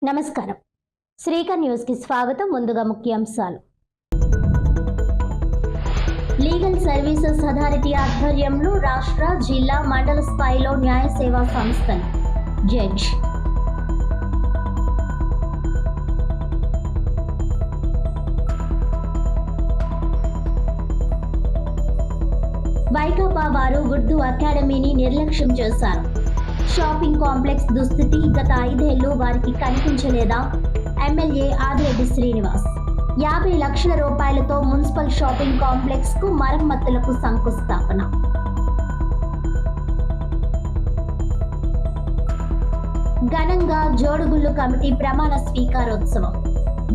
నమస్కారం. శ్రీకర్ న్యూస్ కి స్వాగతం. ముందుగా ముఖ్యాంశాలు. లీగల్ సర్వీసెస్ అథారిటీ ఆధ్వర్యంలో రాష్ట్ర, జిల్లా, మండల స్థాయిలో న్యాయ సేవా సంస్థలు. జడ్జ్ వైకాపా వారు ఉర్దూ అకాడమీని నిర్లక్ష్యం చేశారు. షాపింగ్ కాంప్లెక్స్ దుస్థితి గత 5 ఏళ్లు వారికి కనిపించలేదా? ఎమ్మెల్యే ఆదిరెడ్డి శ్రీనివాస్ 50 లక్షల రూపాయలతో మున్సిపల్ షాపింగ్ కాంప్లెక్స్ కు మరమ్మతులకు శంకుస్థాపన. ఘనంగా జోడుగుళ్ళు కమిటీ ప్రమాణ స్వీకారోత్సవం.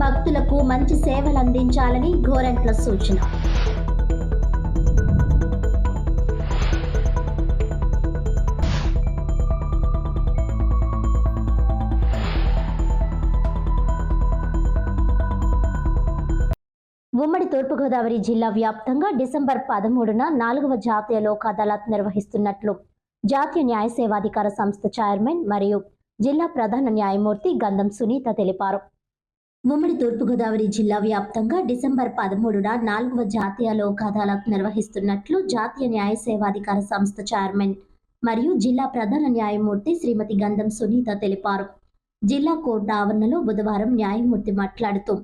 భక్తులకు మంచి సేవలు అందించాలని గోరంట్ల సూచన. ఉమ్మడి తూర్పుగోదావరి జిల్లా వ్యాప్తంగా డిసెంబర్ 13న 4వ జాతీయ లోక్ అదాలత్ నిర్వహిస్తున్నట్లు జాతీయ న్యాయ సేవాధికార సంస్థ చైర్మన్ మరియు జిల్లా ప్రధాన న్యాయమూర్తి గంధం సునీత తెలిపారు. ఉమ్మడి తూర్పుగోదావరి జిల్లా వ్యాప్తంగా డిసెంబర్ 13న 4వ జాతీయ లోక్ అదాలత్ నిర్వహిస్తున్నట్లు జాతీయ న్యాయ సేవాధికార సంస్థ చైర్మన్ మరియు జిల్లా ప్రధాన న్యాయమూర్తి శ్రీమతి గంధం సునీత తెలిపారు. జిల్లా కోర్టు ఆవరణలో బుధవారం న్యాయమూర్తి మాట్లాడుతూ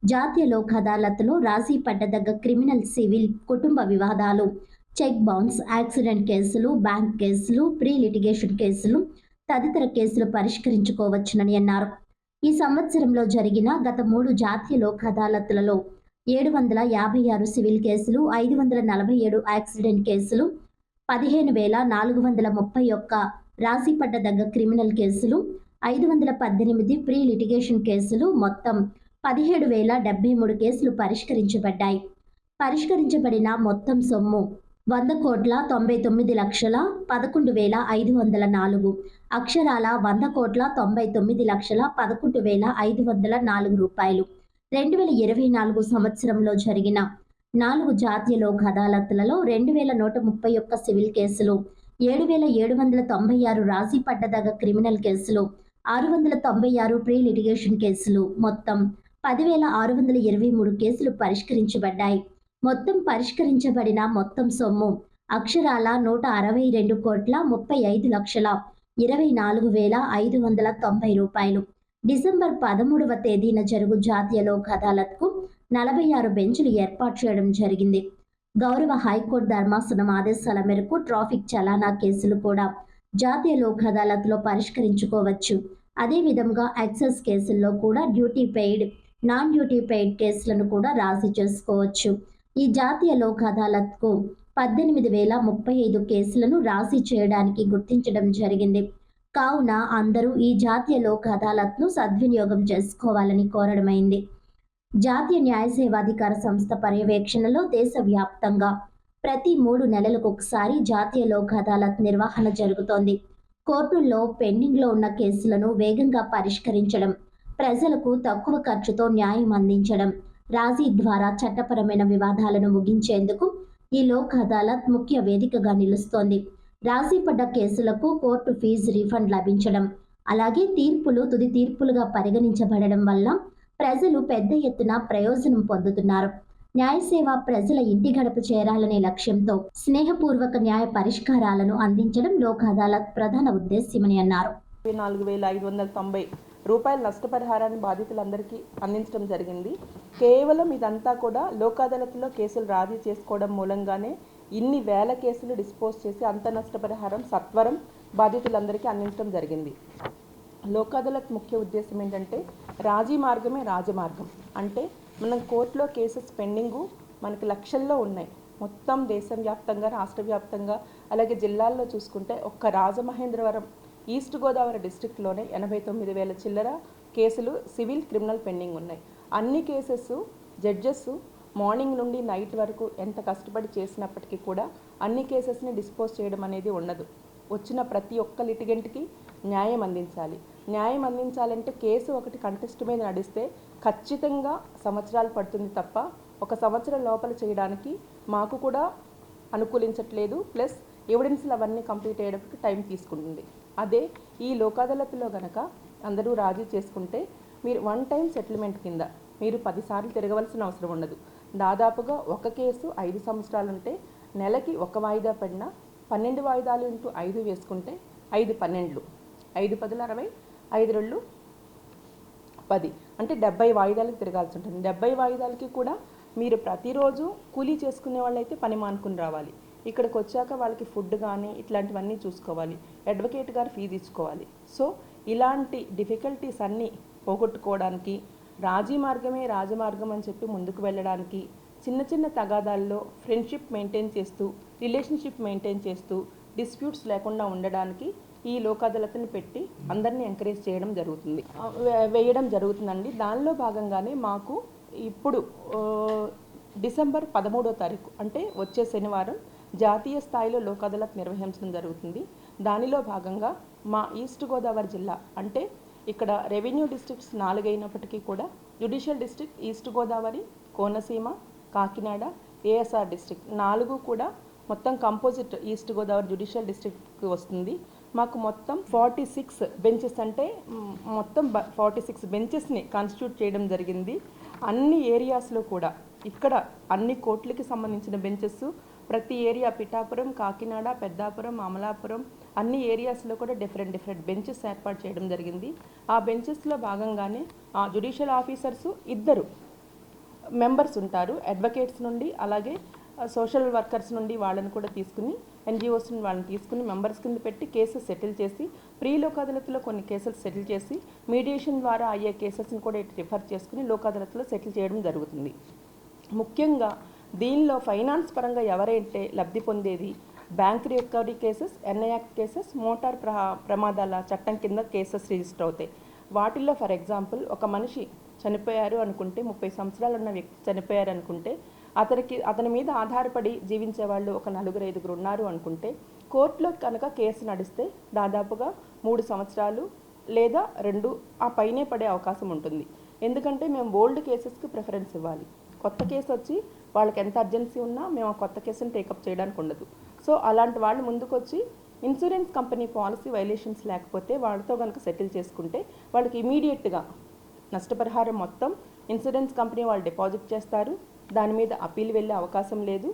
జాతీయ లోక్ అదాలత్లో రాజీ పడ్డదగ్గ క్రిమినల్, సివిల్, కుటుంబ వివాదాలు, చెక్ బౌన్స్, యాక్సిడెంట్ కేసులు, బ్యాంక్ కేసులు, ప్రీ లిటిగేషన్ కేసులు తదితర కేసులు పరిష్కరించుకోవచ్చునని అన్నారు. ఈ సంవత్సరంలో జరిగిన గత 3 జాతీయ లోక్ అదాలత్లలో 756 సివిల్ కేసులు, 547 యాక్సిడెంట్ కేసులు, 15,431 రాజీ పడ్డదగ్గ క్రిమినల్ కేసులు, 518 ప్రీ లిటిగేషన్ కేసులు, మొత్తం 17,073 కేసులు పరిష్కరించబడ్డాయి. పరిష్కరించబడిన మొత్తం సొమ్ము 100,99,11,504 అక్షరాల 100,99,11,504 రూపాయలు. 2024 సంవత్సరంలో జరిగిన 4 జాతీయ లోక్ అదాలత్లలో 2,131 సివిల్ కేసులు, 7,796 రాజీ పడ్డదగ్గ క్రిమినల్ కేసులు, 696 ప్రీ లిటిగేషన్ కేసులు, మొత్తం 10,623 కేసులు పరిష్కరించబడ్డాయి. మొత్తం పరిష్కరించబడిన మొత్తం సొమ్ము అక్షరాల 162,35,24,590 రూపాయలు. డిసెంబర్ 13వ తేదీన జరుగు జాతీయ లోక్ అదాలత్కు 46 బెంచులు ఏర్పాటు చేయడం జరిగింది. గౌరవ హైకోర్టు ధర్మాసనం ఆదేశాల మేరకు ట్రాఫిక్ చలానా కేసులు కూడా జాతీయ లోక్ అదాలత్లో పరిష్కరించుకోవచ్చు. అదేవిధంగా ఎక్సెస్ కేసుల్లో కూడా duty paid, non duty paid కేసులను కూడా రాజీ చేసుకోవచ్చు. ఈ జాతీయ లోక్ అదాలత్కు 18,035 కేసులను రాజీ చేయడానికి గుర్తించడం జరిగింది. కావున అందరూ ఈ జాతీయ లోక్ అదాలత్ను సద్వినియోగం చేసుకోవాలని కోరడమైంది. జాతీయ న్యాయ సేవాధికార సంస్థ పర్యవేక్షణలో దేశవ్యాప్తంగా ప్రతి 3 నెలలకు ఒకసారి జాతీయ లోక్ అదాలత్ నిర్వహణ జరుగుతోంది. కోర్టుల్లో పెండింగ్లో ఉన్న కేసులను వేగంగా పరిష్కరించడం, ప్రజలకు తక్కువ ఖర్చుతో న్యాయం అందించడం, రాజీ ద్వారా చట్టపరమైన వివాదాలను ముగించేందుకు ఈ లోక్ అదాలత్ ముఖ్య వేదికగా నిలుస్తోంది. రాజీ పడ్డ కేసులకు కోర్టు ఫీజు రీఫండ్ లభించడం, అలాగే తీర్పులు తుది తీర్పులుగా పరిగణించబడడం వల్ల ప్రజలు పెద్ద ఎత్తున ప్రయోజనం పొందుతున్నారు. న్యాయసేవ ప్రజల ఇంటి గడప చేరాలనే లక్ష్యంతో స్నేహపూర్వక న్యాయ పరిష్కారాలను అందించడం లోక్ అదాలత్ ప్రధాన ఉద్దేశ్యమని అన్నారు. 4,590 రూపాయల నష్టపరిహారాన్ని బాధితులందరికీ అందించడం జరిగింది. కేవలం ఇదంతా కూడా లోక్ అదాలత్లో కేసులు రాజీ చేసుకోవడం మూలంగానే ఇన్ని వేల కేసులు డిస్పోజ్ చేసి అంత నష్టపరిహారం సత్వరం బాధితులందరికీ అందించడం జరిగింది. లోక్ అదాలత్ ముఖ్య ఉద్దేశం ఏంటంటే రాజీ మార్గమే రాజమార్గం. అంటే మనం కోర్టులో కేసెస్ పెండింగు మనకి లక్షల్లో ఉన్నాయి. మొత్తం దేశం వ్యాప్తంగా, రాష్ట్ర వ్యాప్తంగా, అలాగే జిల్లాల్లో చూసుకుంటే ఒక్క రాజమహేంద్రవరం ఈస్ట్ గోదావరి డిస్ట్రిక్ట్లోనే 89,000 చిల్లర కేసులు సివిల్, క్రిమినల్ పెండింగ్ ఉన్నాయి. అన్ని కేసెస్ జడ్జెస్ మార్నింగ్ నుండి నైట్ వరకు ఎంత కష్టపడి చేసినప్పటికీ కూడా అన్ని కేసెస్ని డిస్పోజ్ చేయడం అనేది ఉండదు. వచ్చిన ప్రతి ఒక్క లిటిగెంట్కి న్యాయం అందించాలి. న్యాయం అందించాలంటే కేసు ఒకటి కంటెస్ట్ మీద నడిస్తే ఖచ్చితంగా సంవత్సరాలు పడుతుంది తప్ప 1 సంవత్సరం లోపల చేయడానికి మాకు కూడా అనుకూలించట్లేదు. ప్లస్ ఎవిడెన్స్లు అవన్నీ కంప్లీట్ అయ్యేటప్పుడు టైం తీసుకుంటుంది. అదే ఈ లోక్ అదాలత్లో గనక అందరూ రాజీ చేసుకుంటే మీరు వన్ టైం సెటిల్మెంట్ కింద మీరు 10 సార్లు తిరగవలసిన అవసరం ఉండదు. దాదాపుగా ఒక కేసు 5 సంవత్సరాలు ఉంటే నెలకి ఒక వాయిదా పడినా 12 వాయిదాలు ఇంటూ 5 వేసుకుంటే 5 12 5 10 60 5 2 10 అంటే 70 వాయిదాలకు తిరగాల్సి ఉంటుంది. 70 వాయిదాలకి కూడా మీరు ప్రతిరోజు కూలీ చేసుకునే వాళ్ళైతే పని మానుకుని రావాలి. ఇక్కడికి వచ్చాక వాళ్ళకి ఫుడ్ కానీ ఇట్లాంటివన్నీ చూసుకోవాలి. అడ్వకేట్ గారు ఫీజు ఇచ్చుకోవాలి. సో ఇలాంటి డిఫికల్టీస్ అన్నీ పోగొట్టుకోవడానికి రాజీ మార్గమే రాజమార్గం అని చెప్పి ముందుకు వెళ్ళడానికి చిన్న చిన్న తగాదాల్లో ఫ్రెండ్షిప్ మెయింటైన్ చేస్తూ రిలేషన్షిప్ మెయింటైన్ చేస్తూ డిస్ప్యూట్స్ లేకుండా ఉండడానికి ఈ లోక్ అదాలత్ని పెట్టి అందరినీ ఎంకరేజ్ చేయడం జరుగుతుంది, వేయడం జరుగుతుందండి. దానిలో భాగంగానే మాకు ఇప్పుడు డిసెంబర్ 13వ తారీఖు అంటే వచ్చే శనివారం జాతీయ స్థాయిలో లోక్ అదాలత్ నిర్వహించడం జరుగుతుంది. దానిలో భాగంగా మా ఈస్ట్ గోదావరి జిల్లా అంటే ఇక్కడ రెవెన్యూ డిస్ట్రిక్ట్స్ 4 అయినప్పటికీ కూడా judicial district east Godavari, Konaseema, Kakinada, ASR district 4 కూడా మొత్తం కంపోజిట్ ఈస్ట్ గోదావరి జ్యుడిషియల్ డిస్ట్రిక్ట్కి వస్తుంది. మాకు మొత్తం 46 బెంచెస్ అంటే మొత్తం 46 బెంచెస్ని కాన్స్టిట్యూట్ చేయడం జరిగింది. అన్ని ఏరియాస్లో కూడా ఇక్కడ అన్ని కోర్టులకి సంబంధించిన బెంచెస్ ప్రతి ఏరియా పిఠాపురం, కాకినాడ, పెద్దాపురం, అమలాపురం అన్ని ఏరియాస్లో కూడా డిఫరెంట్ బెంచెస్ ఏర్పాటు చేయడం జరిగింది. ఆ బెంచెస్లో భాగంగానే ఆ జ్యుడిషియల్ ఆఫీసర్స్ 2 మెంబర్స్ ఉంటారు. అడ్వకేట్స్ నుండి అలాగే సోషల్ వర్కర్స్ నుండి వాళ్ళని కూడా తీసుకుని ఎన్జిఓస్ నుండి వాళ్ళని తీసుకుని మెంబర్స్ కింద పెట్టి కేసెస్ సెటిల్ చేసి ప్రీ లోక్ అదాలత్లో కొన్ని కేసులు సెటిల్ చేసి మీడియేషన్ ద్వారా అయ్యే కేసెస్ని కూడా రిఫర్ చేసుకుని లోక్ అదాలత్లో సెటిల్ చేయడం జరుగుతుంది. ముఖ్యంగా దీనిలో ఫైనాన్స్ పరంగా ఎవరైతే లబ్ధి పొందేది bank recovery cases, NI act cases, motor ప్రమాదాల చట్టం కింద కేసెస్ రిజిస్టర్ అవుతాయి. వాటిల్లో ఫర్ ఎగ్జాంపుల్ ఒక మనిషి చనిపోయారు అనుకుంటే 30 సంవత్సరాలు ఉన్న వ్యక్తి చనిపోయారు అనుకుంటే అతని మీద ఆధారపడి జీవించే వాళ్ళు ఒక 4-5 ఉన్నారు అనుకుంటే కోర్టులో కనుక కేసు నడిస్తే దాదాపుగా 3 సంవత్సరాలు లేదా 2 ఆ పైనే పడే అవకాశం ఉంటుంది. ఎందుకంటే మేము ఓల్డ్ కేసెస్కి ప్రిఫరెన్స్ ఇవ్వాలి. కొత్త కేసు వచ్చి వాళ్ళకి ఎంత అర్జెన్సీ ఉన్నా మేము ఆ కొత్త కేసుని టేకప్ చేయడానికి ఉండదు. సో అలాంటి వాళ్ళు ముందుకొచ్చి ఇన్సూరెన్స్ కంపెనీ పాలసీ వైలేషన్స్ లేకపోతే వాళ్ళతో కనుక సెటిల్ చేసుకుంటే వాళ్ళకి ఇమీడియట్గా నష్టపరిహారం మొత్తం ఇన్సూరెన్స్ కంపెనీ వాళ్ళు డిపాజిట్ చేస్తారు. దాని మీద అప్పీల్ వెళ్ళే అవకాశం లేదు.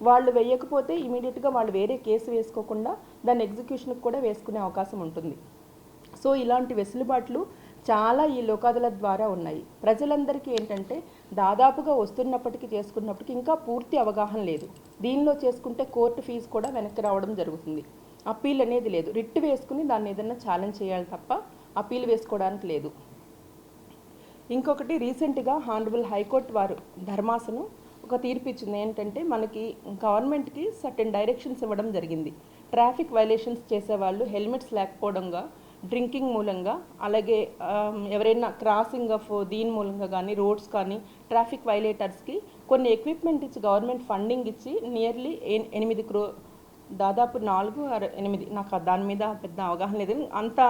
వాళ్ళు వేయకపోతే ఇమీడియట్గా వాళ్ళు వేరే కేసు వేసుకోకుండా దాన్ని ఎగ్జిక్యూషన్కి కూడా వేసుకునే అవకాశం ఉంటుంది. సో ఇలాంటి వెసులుబాట్లు చాలా ఈ లోక్ అదాలత్ ద్వారా ఉన్నాయి. ప్రజలందరికీ ఏంటంటే దాదాపుగా వస్తున్నప్పటికీ చేసుకున్నప్పటికీ ఇంకా పూర్తి అవగాహన లేదు. దీనిలో చేసుకుంటే కోర్టు ఫీజు కూడా వెనక్కి రావడం జరుగుతుంది. అప్పీల్ అనేది లేదు. రిట్ వేసుకుని దాన్ని ఏదైనా ఛాలెంజ్ చేయాలి తప్ప అప్పీల్ వేసుకోవడానికి లేదు. ఇంకొకటి రీసెంట్గా హానరబుల్ హైకోర్టు వారు ధర్మాసనం ఒక తీర్పు ఇచ్చింది. ఏంటంటే మనకి గవర్నమెంట్కి సర్టెన్ డైరెక్షన్స్ ఇవ్వడం జరిగింది. ట్రాఫిక్ వైలేషన్స్ చేసేవాళ్ళు హెల్మెట్స్ లేకపోవడంగా, డ్రింకింగ్ మూలంగా, అలాగే ఎవరైనా క్రాసింగ్ ఆఫ్ దీని మూలంగా కానీ రోడ్స్ కానీ ట్రాఫిక్ వైలేటర్స్కి కొన్ని ఎక్విప్మెంట్ ఇచ్చి గవర్నమెంట్ ఫండింగ్ ఇచ్చి నియర్లీ 8 crore దాదాపు 4-8 నాకు దాని మీద పెద్ద అవగాహన లేదు. అంత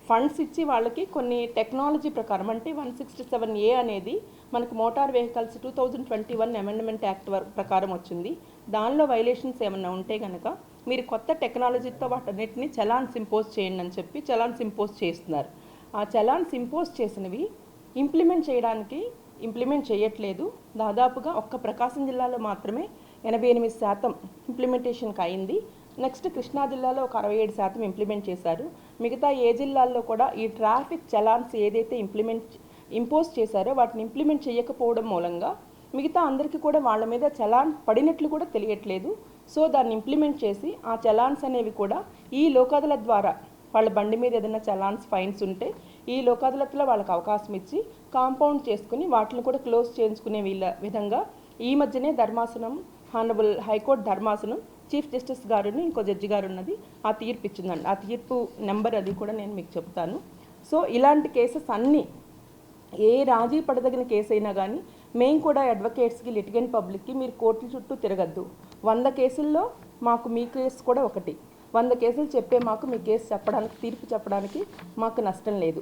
ఫండ్స్ ఇచ్చి వాళ్ళకి కొన్ని టెక్నాలజీ ప్రకారం అంటే 167A అనేది మనకు మోటార్ వెహికల్స్ 2021 అమెండ్మెంట్ యాక్ట్ ప్రకారం వచ్చింది. దానిలో వైలేషన్స్ ఏమన్నా ఉంటే కనుక మీరు కొత్త టెక్నాలజీతో వాటన్నిటిని చలాన్స్ ఇంపోజ్ చేయండి అని చెప్పి చలాన్స్ ఇంపోజ్ చేస్తున్నారు. ఆ చలాన్స్ ఇంపోజ్ చేసినవి ఇంప్లిమెంట్ చేయట్లేదు. దాదాపుగా ఒక్క ప్రకాశం జిల్లాలో మాత్రమే 88% ఇంప్లిమెంటేషన్కి అయింది. నెక్స్ట్ కృష్ణా జిల్లాలో ఒక 67% ఇంప్లిమెంట్ చేశారు. మిగతా ఏ జిల్లాల్లో కూడా ఈ ట్రాఫిక్ చలాన్స్ ఏదైతే ఇంపోజ్ చేశారో వాటిని ఇంప్లిమెంట్ చేయకపోవడం మూలంగా మిగతా అందరికీ కూడా వాళ్ళ మీద చలాన్ పడినట్లు కూడా తెలియట్లేదు. సో దాన్ని ఇంప్లిమెంట్ చేసి ఆ చలాన్స్ అనేవి కూడా ఈ లోక్ అదాలత్ ద్వారా వాళ్ళ బండి మీద ఏదైనా చలాన్స్ ఫైన్స్ ఉంటే ఈ లోక్ అదాలత్లో వాళ్ళకి అవకాశం ఇచ్చి కాంపౌండ్ చేసుకుని వాటిని కూడా క్లోజ్ చేయించుకునే విధంగా ఈ మధ్యనే ధర్మాసనం హానరబుల్ హైకోర్టు ధర్మాసనం చీఫ్ జస్టిస్ గారుని ఇంకో జడ్జి గారు ఉన్నది ఆ తీర్పు ఇచ్చిందండి. ఆ తీర్పు నెంబర్ అది కూడా నేను మీకు చెప్తాను. సో ఇలాంటి కేసెస్ అన్నీ ఏ రాజీ పడదగిన కేసు అయినా కానీ మేము కూడా అడ్వకేట్స్కి లిటిగెంట్ పబ్లిక్కి మీరు కోర్టుల చుట్టూ తిరగద్దు. 100 కేసుల్లో మాకు మీ కేసు కూడా ఒకటి. 100 కేసులు చెప్పే మాకు మీ కేసు చెప్పడానికి తీర్పు చెప్పడానికి మాకు నష్టం లేదు.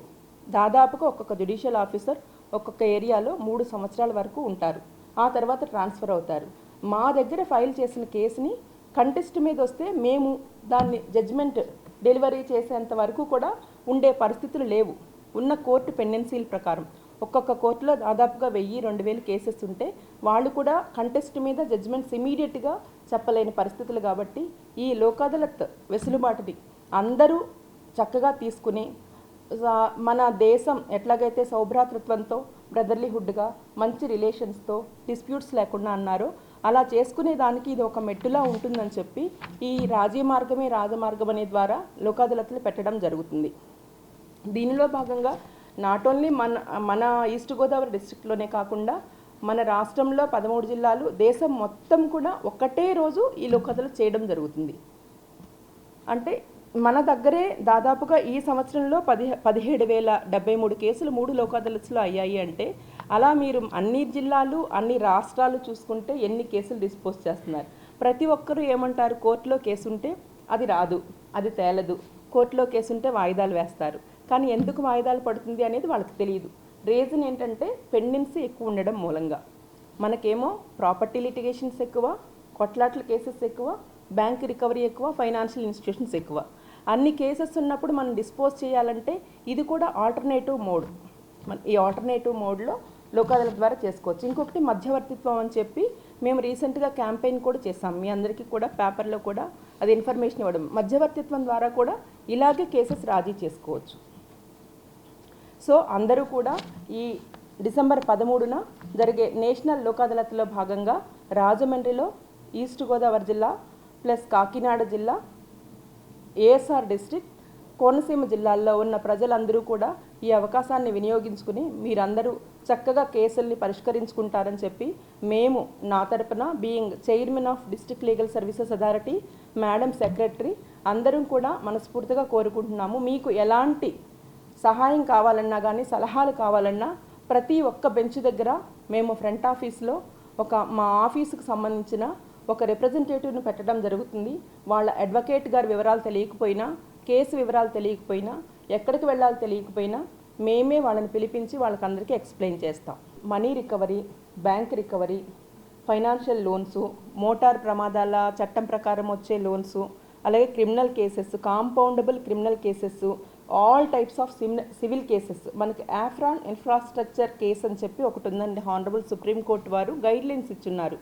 దాదాపుగా ఒక్కొక్క జ్యుడిషియల్ ఆఫీసర్ ఒక్కొక్క ఏరియాలో 3 సంవత్సరాల వరకు ఉంటారు. ఆ తర్వాత ట్రాన్స్ఫర్ అవుతారు. మా దగ్గర ఫైల్ చేసిన కేసుని కంటెస్ట్ మీద వస్తే మేము దాన్ని జడ్జిమెంట్ డెలివరీ చేసేంత వరకు కూడా ఉండే పరిస్థితులు లేవు. ఉన్న కోర్టు పెండెన్సీల ప్రకారం ఒక్కొక్క కోర్టులో దాదాపుగా 1000-2000 కేసెస్ ఉంటే వాళ్ళు కూడా కంటెస్ట్ మీద జడ్జిమెంట్స్ ఇమీడియట్గా చెప్పలేని పరిస్థితులు కాబట్టి ఈ లోక్ అదాలత్ వెసులుబాటుని అందరూ చక్కగా తీసుకుని మన దేశం ఎట్లాగైతే సౌభ్రాతృత్వంతో బ్రదర్లీహుడ్గా మంచి రిలేషన్స్తో డిస్ప్యూట్స్ లేకుండా అన్నారో అలా చేసుకునే దానికి ఇది ఒక మెట్టులా ఉంటుందని చెప్పి ఈ రాజమార్గమే రాజమార్గం అనే ద్వారా లోక్ అదాలత్లు పెట్టడం జరుగుతుంది. దీనిలో భాగంగా నాట్ ఓన్లీ మన ఈస్ట్ గోదావరి డిస్ట్రిక్ట్లోనే కాకుండా మన రాష్ట్రంలో 13 జిల్లాలు, దేశం మొత్తం కూడా ఒకటే రోజు ఈ లోక్ అదాలత్ చేయడం జరుగుతుంది. అంటే మన దగ్గరే దాదాపుగా ఈ సంవత్సరంలో 17,073 కేసులు 3 లోక్ అదాలత్స్లో అయ్యాయి. అంటే అలా మీరు అన్ని జిల్లాలు అన్ని రాష్ట్రాలు చూసుకుంటే ఎన్ని కేసులు డిస్పోజ్ చేస్తున్నారు. ప్రతి ఒక్కరూ ఏమంటారు, కోర్టులో కేసు ఉంటే అది రాదు, అది తేలదు, కోర్టులో కేసు ఉంటే వాయిదాలు వేస్తారు. కానీ ఎందుకు వాయిదాలు పడుతుంది అనేది వాళ్ళకి తెలియదు. రీజన్ ఏంటంటే పెండెన్సీ ఎక్కువ ఉండడం మూలంగా. మనకేమో ప్రాపర్టీ లిటిగేషన్స్ ఎక్కువ, కొట్లాట్ల కేసెస్ ఎక్కువ, బ్యాంక్ రికవరీ ఎక్కువ, ఫైనాన్షియల్ ఇన్స్టిట్యూషన్స్ ఎక్కువ. అన్ని కేసెస్ ఉన్నప్పుడు మనం డిస్పోజ్ చేయాలంటే ఇది కూడా ఆల్టర్నేటివ్ మోడ్. ఈ ఆల్టర్నేటివ్ మోడ్లో లోక్ అదాలత్ ద్వారా చేసుకోవచ్చు. ఇంకొకటి మధ్యవర్తిత్వం అని చెప్పి మేము రీసెంట్గా క్యాంపెయిన్ కూడా చేసాం. మీ అందరికీ కూడా పేపర్లో కూడా అది ఇన్ఫర్మేషన్ ఇవ్వడం. మధ్యవర్తిత్వం ద్వారా కూడా ఇలాగే కేసెస్ రాజీ చేసుకోవచ్చు. సో అందరూ కూడా ఈ డిసెంబర్ 13న జరిగే నేషనల్ లోక్ అదాలత్లో భాగంగా రాజమండ్రిలో ఈస్ట్ గోదావరి జిల్లా ప్లస్ కాకినాడ జిల్లా, ఏఎస్ఆర్ డిస్ట్రిక్ట్, కోనసీమ జిల్లాల్లో ఉన్న ప్రజలందరూ కూడా ఈ అవకాశాన్ని వినియోగించుకుని మీరందరూ చక్కగా కేసుల్ని పరిష్కరించుకుంటారని చెప్పి మేము నా తరపున being chairman of district legal services authority, madam secretary అందరం కూడా మనస్ఫూర్తిగా కోరుకుంటున్నాము. మీకు ఎలాంటి సహాయం కావాలన్నా కానీ సలహాలు కావాలన్నా ప్రతి ఒక్క బెంచ్ దగ్గర మేము ఫ్రంట్ ఆఫీస్లో మా ఆఫీసుకు సంబంధించిన ఒక రిప్రజెంటేటివ్ను పెట్టడం జరుగుతుంది. వాళ్ళ అడ్వకేట్ గారి వివరాలు తెలియకపోయినా, కేసు వివరాలు తెలియకపోయినా, ఎక్కడికి వెళ్ళాలో తెలియకపోయినా మేమే వాళ్ళని పిలిపించి వాళ్ళకందరికీ ఎక్స్ప్లెయిన్ చేస్తాం. Money recovery, bank recovery, financial loans, motor ప్రమాదాల చట్టం ప్రకారం వచ్చే లోన్సు, అలాగే criminal cases, compoundable criminal cases, all types of civil cases. మనకి ఆఫ్రాన్ ఇన్ఫ్రాస్ట్రక్చర్ కేసు అని చెప్పి ఒకటి ఉందండి. హానరబుల్ సుప్రీంకోర్టు వారు గైడ్లైన్స్ ఇచ్చున్నారు.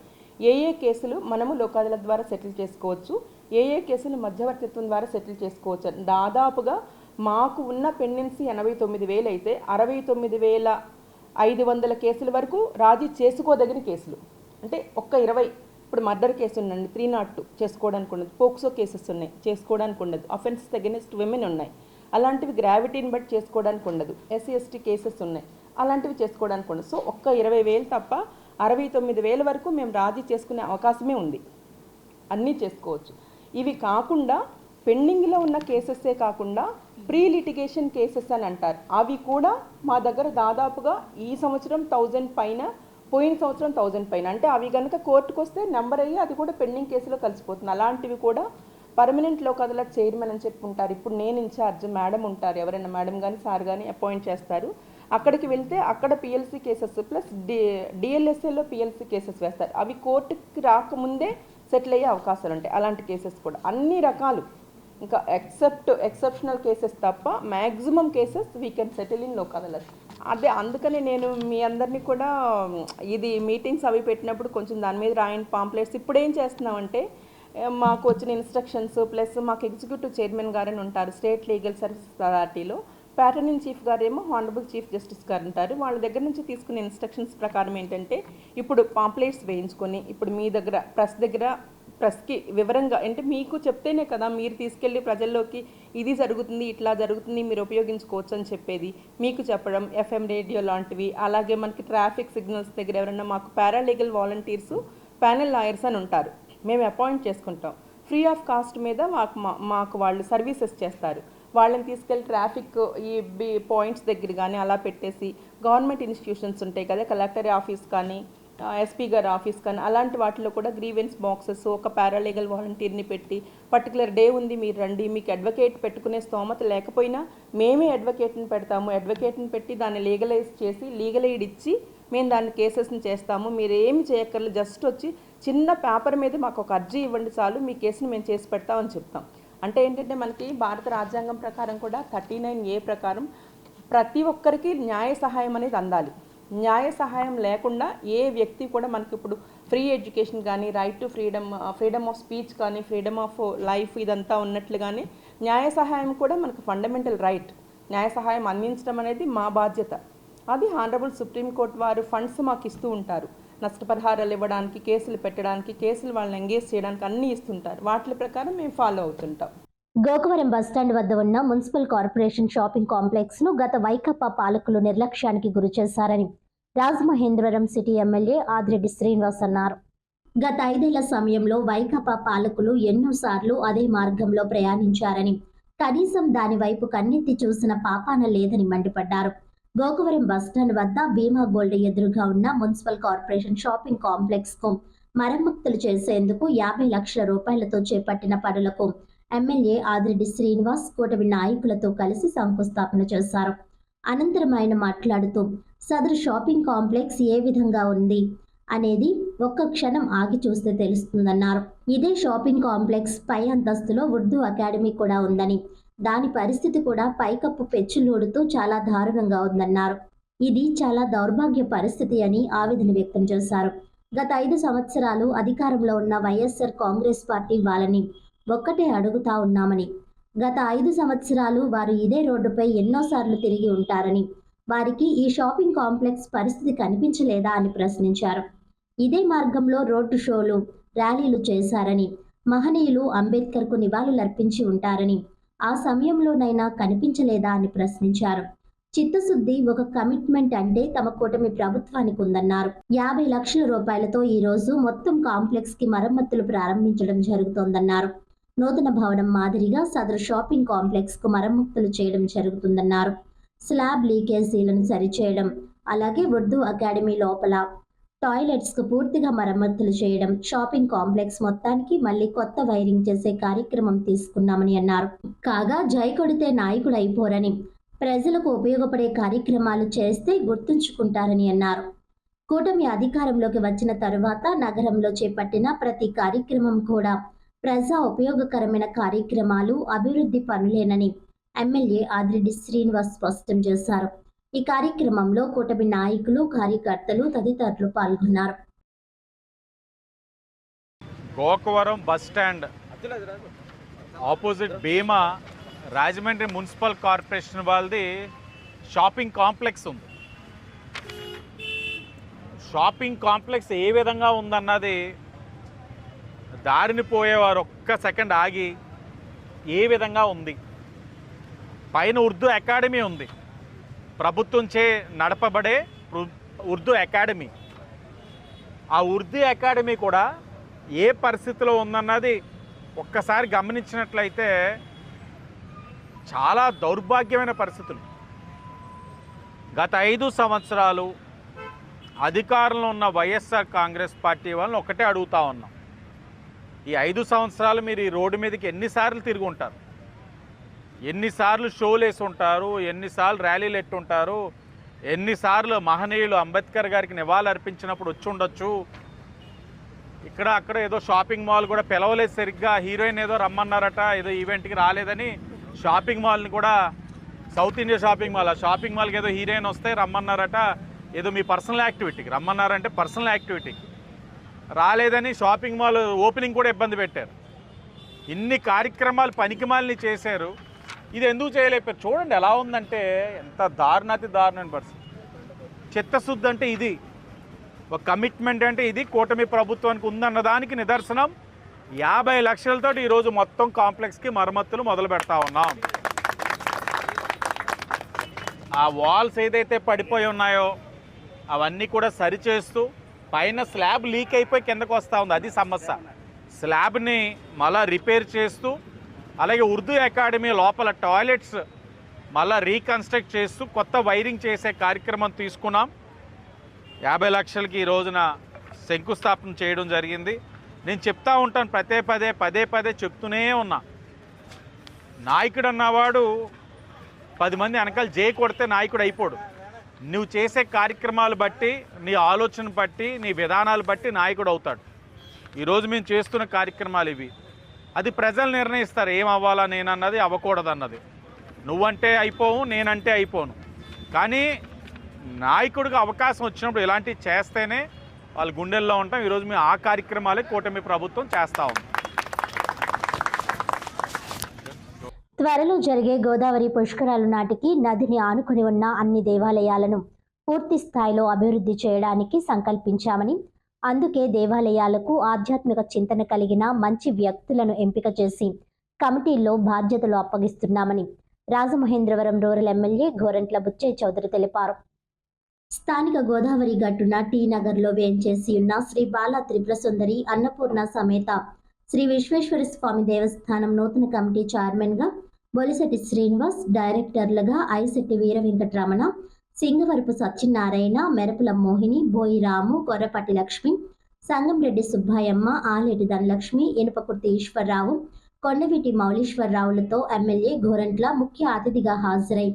ఏ కేసులు మనము లోక్ అదాలత్ ద్వారా సెటిల్ చేసుకోవచ్చు, ఏ కేసులు మధ్యవర్తిత్వం ద్వారా సెటిల్ చేసుకోవచ్చు. దాదాపుగా మాకు ఉన్న పెండెన్సీ 89,000 అయితే 69,500 కేసుల వరకు రాజీ చేసుకోదగిన కేసులు. అంటే ఒక్క 20, ఇప్పుడు మర్డర్ కేసు ఉందండి, 302 చేసుకోవడానికి ఉండదు, పోక్సో కేసెస్ ఉన్నాయి చేసుకోవడానికి ఉండదు, అఫెన్సెస్ అగెన్స్ట్ విమెన్ ఉన్నాయి, అలాంటివి గ్రావిటీని బట్టి చేసుకోవడానికి ఉండదు, SC/ST కేసెస్ ఉన్నాయి, అలాంటివి చేసుకోవడానికి ఉండదు. సో ఒక్క 20,000 తప్ప 69,000 వరకు మేము రాజీ చేసుకునే అవకాశమే ఉంది. అన్నీ చేసుకోవచ్చు. ఇవి కాకుండా పెండింగ్లో ఉన్న కేసెస్సే కాకుండా ప్రీ లిటిగేషన్ కేసెస్ అని అంటారు. అవి కూడా మా దగ్గర దాదాపుగా ఈ సంవత్సరం 1000 పైన, పోయిన సంవత్సరం 1000 పైన. అంటే అవి కనుక కోర్టుకు వస్తే నెంబర్ అయ్యి అది కూడా పెండింగ్ కేసులో కలిసిపోతుంది. అలాంటివి కూడా పర్మనెంట్ లోక్ అదాలత్ చైర్మన్ అని చెప్పి ఉంటారు. ఇప్పుడు నేను ఇన్ఛార్జ్, మేడం ఉంటారు, ఎవరైనా మేడం కానీ సార్ కానీ అపాయింట్ చేస్తారు. అక్కడికి వెళ్తే అక్కడ PLC కేసెస్ ప్లస్ DLSAలో PLC కేసెస్ వేస్తారు. అవి కోర్టుకి రాకముందే సెటిల్ అయ్యే అవకాశాలు ఉంటాయి. అలాంటి కేసెస్ కూడా అన్ని రకాలు, ఇంకా ఎక్సెప్షనల్ కేసెస్ తప్ప maximum cases we can settle in Lok Adalat. అదే అందుకని నేను మీ అందరినీ కూడా ఇది మీటింగ్స్ అవి పెట్టినప్పుడు కొంచెం దాని మీద రాయండి పాంప్లెట్స్. ఇప్పుడు ఏం చేస్తున్నామంటే మాకు వచ్చిన ఇన్స్ట్రక్షన్స్ ప్లస్ మాకు ఎగ్జిక్యూటివ్ చైర్మన్ గారని ఉంటారు స్టేట్ లీగల్ సర్వీసెస్ అథారిటీలో, ప్యాటర్నింగ్ చీఫ్ గారు ఏమో హానరబుల్ చీఫ్ జస్టిస్ గారు ఉంటారు. వాళ్ళ దగ్గర నుంచి తీసుకునే ఇన్స్ట్రక్షన్స్ ప్రకారం ఏంటంటే ఇప్పుడు పాంప్లెట్స్ వేయించుకొని ఇప్పుడు మీ దగ్గర ప్రెస్కి వివరంగా, అంటే మీకు చెప్తేనే కదా మీరు తీసుకెళ్ళి ప్రజల్లోకి ఇది జరుగుతుంది, ఇట్లా జరుగుతుంది, మీరు ఉపయోగించుకోవచ్చు అని చెప్పేది మీకు చెప్పడం. FM రేడియో లాంటివి, అలాగే మనకి ట్రాఫిక్ సిగ్నల్స్ దగ్గర ఎవరైనా మాకు పారాలీగల్ వాలంటీర్స్, ప్యానెల్ లాయర్స్ అని ఉంటారు, మేము అపాయింట్ చేసుకుంటాం. ఫ్రీ ఆఫ్ కాస్ట్ మీద మాకు వాళ్ళు సర్వీసెస్ చేస్తారు. వాళ్ళని తీసుకెళ్ళి ట్రాఫిక్ ఈ పాయింట్స్ దగ్గర కానీ అలా పెట్టేసి, గవర్నమెంట్ ఇన్స్టిట్యూషన్స్ ఉంటాయి కదా, కలెక్టర్ ఆఫీస్ కానీ SP గారి ఆఫీస్ కానీ అలాంటి వాటిలో కూడా గ్రీవెన్స్ బాక్సెస్ ఒక పారాలీగల్ వాలంటీర్ని పెట్టి పర్టికులర్ డే ఉంది మీరు రండి, మీకు అడ్వకేట్ పెట్టుకునే స్తోమత లేకపోయినా మేమే అడ్వకేట్ని పెడతాము, అడ్వకేట్ని పెట్టి దాన్ని లీగలైజ్ చేసి లీగల్ ఎయిడ్ ఇచ్చి మేము దాన్ని కేసెస్ని చేస్తాము. మీరు ఏమి చేయక్కర్లేదు, జస్ట్ వచ్చి చిన్న పేపర్ మీద మాకు ఒక అర్జీ ఇవ్వండి చాలు, మీ కేసుని మేము చేసి పెడతామని చెప్తాం. అంటే ఏంటంటే మనకి భారత రాజ్యాంగం ప్రకారం కూడా 39A ప్రకారం ప్రతి ఒక్కరికి న్యాయ సహాయం అనేది అందాలి. న్యాయ సహాయం లేకుండా ఏ వ్యక్తి కూడా మనకి ఇప్పుడు ఫ్రీ ఎడ్యుకేషన్ కానీ, right to freedom of speech కానీ, ఫ్రీడమ్ ఆఫ్ లైఫ్ ఇదంతా ఉన్నట్లుగానే న్యాయ సహాయం కూడా మనకు ఫండమెంటల్ రైట్. న్యాయ సహాయం అందించడం అనేది మా బాధ్యత. అది హానరబుల్ సుప్రీంకోర్టు వారు ఫండ్స్ మాకు ఇస్తూ ఉంటారు. నష్టపరిహారాలు ఇవ్వడానికి, కేసులు పెట్టడానికి, కేసులు వాళ్ళని ఎంగేజ్ చేయడానికి అన్నీ ఇస్తుంటారు. వాటి ప్రకారం మేము ఫాలో అవుతుంటాం. గోకవరం బస్టాండ్ వద్ద ఉన్న మున్సిపల్ కార్పొరేషన్ షాపింగ్ కాంప్లెక్స్ ను గత వైకాపా పాలకులు నిర్లక్ష్యానికి గురిచేశారని రాజమహేంద్రవరం సిటీ ఎమ్మెల్యే ఆదిరెడ్డి శ్రీనివాస్ అన్నారు. గత 5 ఏళ్ల సమయంలో వైకాపా పాలకులు ఎన్నోసార్లు అదే మార్గంలో ప్రయాణించారని, కనీసం దాని వైపు కన్నెత్తి చూసిన పాపాన లేదని మండిపడ్డారు. గోకవరం బస్టాండ్ వద్ద భీమా గోల్డ్ ఎదురుగా ఉన్న మున్సిపల్ కార్పొరేషన్ షాపింగ్ కాంప్లెక్స్ కు మరమ్మతులు చేసేందుకు 50 లక్షల రూపాయలతో చేపట్టిన పనులకు ఎమ్మెల్యే ఆదిరెడ్డి శ్రీనివాస్ కూటమి నాయకులతో కలిసి శంకుస్థాపన చేశారు. అనంతరం ఆయన మాట్లాడుతూ సదరు షాపింగ్ కాంప్లెక్స్ ఏ విధంగా ఉంది అనేది ఒక్క క్షణం ఆగి చూస్తే తెలుస్తుందన్నారు. ఇదే షాపింగ్ కాంప్లెక్స్ పై అంతస్తులో ఉర్దూ అకాడమీ కూడా ఉందని, దాని పరిస్థితి కూడా పైకప్పు పెచ్చులూడుతూ చాలా దారుణంగా ఉందన్నారు. ఇది చాలా దౌర్భాగ్య పరిస్థితి అని ఆవేదన వ్యక్తం చేశారు. గత 5 సంవత్సరాలు అధికారంలో ఉన్న వైఎస్ఆర్ కాంగ్రెస్ పార్టీ వాళ్ళని ఒక్కటే అడుగుతా ఉన్నామని, గత 5 సంవత్సరాలు వారు ఇదే రోడ్డుపై ఎన్నోసార్లు తిరిగి ఉంటారని, వారికి ఈ షాపింగ్ కాంప్లెక్స్ పరిస్థితి కనిపించలేదా అని ప్రశ్నించారు. ఇదే మార్గంలో రోడ్డు షోలు, ర్యాలీలు చేశారని, మహనీయులు అంబేద్కర్కు నివాళులర్పించి ఉంటారని, ఆ సమయంలోనైనా కనిపించలేదా అని ప్రశ్నించారు. చిత్తశుద్ధి, ఒక కమిట్మెంట్ అంటే తమ కూటమి ప్రభుత్వానికి ఉందన్నారు. 50 లక్షల రూపాయలతో ఈ రోజు మొత్తం కాంప్లెక్స్ కి మరమ్మతులు ప్రారంభించడం జరుగుతోందన్నారు. నూతన భవనం మాదిరిగా సదరు షాపింగ్ కాంప్లెక్స్ కు మరమ్మతులు చేయడం జరుగుతుందన్నారు. స్లాబ్ లీకేజీలను సరిచేయడం, అలాగే ఉర్దూ అకాడమీ లోపల టాయిలెట్స్ కు పూర్తిగా మరమ్మతులు చేయడం, షాపింగ్ కాంప్లెక్స్ మొత్తానికి మళ్ళీ కొత్త వైరింగ్ చేసే కార్యక్రమం తీసుకున్నామని అన్నారు. కాగా జై కొడితే నాయకుడు అయిపోరని, ప్రజలకు ఉపయోగపడే కార్యక్రమాలు చేస్తే గుర్తుంచుకుంటారని అన్నారు. కూటమి అధికారంలోకి వచ్చిన తరువాత నగరంలో చేపట్టిన ప్రతి కార్యక్రమం కూడా ప్రజా ఉపయోగకరమైన కార్యక్రమాలు, అభివృద్ధి పనులేనని ఎమ్మెల్యే ఆదిరెడ్డి శ్రీనివాస్ స్పష్టం చేశారు. ఈ కార్యక్రమంలో కూటమి నాయకులు, కార్యకర్తలు తదితరులు పాల్గొన్నారు. గోకవరం బస్ స్టాండ్ ఆపోజిట్ భీమా రాజమండ్రి మున్సిపల్ కార్పొరేషన్ వాళ్ళది షాపింగ్ కాంప్లెక్స్ ఉంది. షాపింగ్ కాంప్లెక్స్ ఏ విధంగా ఉందన్నది దారిని పోయేవారు ఒక్క సెకండ్ ఆగి ఏ విధంగా ఉంది. పైన ఉర్దూ అకాడమీ ఉంది, ప్రభుత్వం చే నడపబడే ఉర్దూ అకాడమీ. ఆ ఉర్దూ అకాడమీ కూడా ఏ పరిస్థితిలో ఉందన్నది ఒక్కసారి గమనించినట్లయితే చాలా దౌర్భాగ్యమైన పరిస్థితులు. గత 5 సంవత్సరాలు అధికారంలో ఉన్న వైఎస్ఆర్ కాంగ్రెస్ పార్టీ వాళ్ళని ఒకటే అడుగుతా ఉన్నాం. ఈ 5 సంవత్సరాలు మీరు ఈ రోడ్డు మీదకి ఎన్నిసార్లు తిరిగి ఉంటారు, ఎన్నిసార్లు షోలు వేసి ఉంటారు, ఎన్నిసార్లు ర్యాలీలు ఎట్టుంటారు, ఎన్నిసార్లు మహనీయులు అంబేద్కర్ గారికి నివాళులు అర్పించినప్పుడు వచ్చి ఉండొచ్చు. ఇక్కడ అక్కడ ఏదో షాపింగ్ మాల్ కూడా పిలవలేదు సరిగ్గా, హీరోయిన్ ఏదో రమ్మన్నారట, ఏదో ఈవెంట్కి రాలేదని షాపింగ్ మాల్ని కూడా సౌత్ ఇండియా షాపింగ్ మాల్, ఆ షాపింగ్ మాల్కి ఏదో హీరోయిన్ వస్తే రమ్మన్నారట, ఏదో మీ పర్సనల్ యాక్టివిటీకి రమ్మన్నారంటే పర్సనల్ యాక్టివిటీకి రాలేదని షాపింగ్ మాల్ ఓపెనింగ్ కూడా ఇబ్బంది పెట్టారు. ఇన్ని కార్యక్రమాలు పనికిమాలిని చేశారు. ఇది ఎందుకు చేయలేపారు? చూడండి ఎలా ఉందంటే ఎంత దారుణాతి దారుణమైన పరిస్థితి. చిత్తశుద్ధి అంటే ఇది, ఒక కమిట్మెంట్ అంటే ఇది కూటమి ప్రభుత్వానికి ఉందన్న దానికి నిదర్శనం. 50 లక్షలతో ఈరోజు మొత్తం కాంప్లెక్స్కి మరమ్మతులు మొదలు పెడతా ఉన్నాం. ఆ వాల్స్ ఏదైతే పడిపోయి ఉన్నాయో అవన్నీ కూడా సరిచేస్తూ, పైన స్లాబ్ లీక్ అయిపోయి కిందకు వస్తూ ఉంది, అది సమస్య. స్లాబ్ని మళ్ళా రిపేర్ చేస్తూ, అలాగే ఉర్దూ అకాడమీ లోపల టాయిలెట్స్ మళ్ళా రీకన్స్ట్రక్ట్ చేస్తూ కొత్త వైరింగ్ చేసే కార్యక్రమం తీసుకున్నాం. 50 లక్షలకి ఈ రోజున శంకుస్థాపన చేయడం జరిగింది. నేను చెప్తా ఉంటాను, పదే పదే చెప్తూనే ఉన్నా, నాయకుడు అన్నవాడు 10 మంది వెనకాల జై కొడితే నాయకుడు అయిపోడు. నువ్వు చేసే కార్యక్రమాలు బట్టి, నీ ఆలోచన బట్టి, నీ విధానాలు బట్టి నాయకుడు అవుతాడు. ఈరోజు మేము చేస్తున్న కార్యక్రమాలు ఇవి. అది ప్రజలు నిర్ణయిస్తారు ఏం అవ్వాలా నేనన్నది, అవ్వకూడదన్నది. నువ్వంటే అయిపోవు, నేనంటే అయిపోను. కానీ నాయకుడిగా అవకాశం వచ్చినప్పుడు ఇలాంటివి చేస్తేనే వాళ్ళ గుండెల్లో ఉంటాం. ఈరోజు మేము ఆ కార్యక్రమాలే కూటమి ప్రభుత్వం చేస్తూ ఉంది. త్వరలో జరిగే గోదావరి పుష్కరాలు నాటికి నదిని ఆనుకుని ఉన్న అన్ని దేవాలయాలను పూర్తి స్థాయిలో అభివృద్ధి చేయడానికి సంకల్పించామని, అందుకే దేవాలయాలకు ఆధ్యాత్మిక చింతన కలిగిన మంచి వ్యక్తులను ఎంపిక చేసి కమిటీల్లో బాధ్యతలు అప్పగిస్తున్నామని రాజమహేంద్రవరం రూరల్ ఎమ్మెల్యే గోరంట్ల బుచ్చయ్య చౌదరి తెలిపారు. స్థానిక గోదావరి గట్టున టీ నగర్లో వేంచేసి ఉన్న శ్రీ బాల త్రిపుర సుందరి అన్నపూర్ణ సమేత శ్రీ విశ్వేశ్వర స్వామి దేవస్థానం నూతన కమిటీ చైర్మన్గా బొలిశెట్టి శ్రీనివాస్, డైరెక్టర్లుగా ఐశెట్టి వీర వెంకటరమణ, సింగవరపు సత్యనారాయణ, మెరపుల మోహిని, బోయి రాము, కొర్రపాటి లక్ష్మి, సంగంరెడ్డి సుబ్బాయమ్మ, ఆలేటి ధనలక్ష్మి, ఇనుపకుర్తి ఈశ్వరరావు, కొండవీటి మౌలీశ్వరరావులతో ఎమ్మెల్యే గోరంట్ల ముఖ్య అతిథిగా హాజరై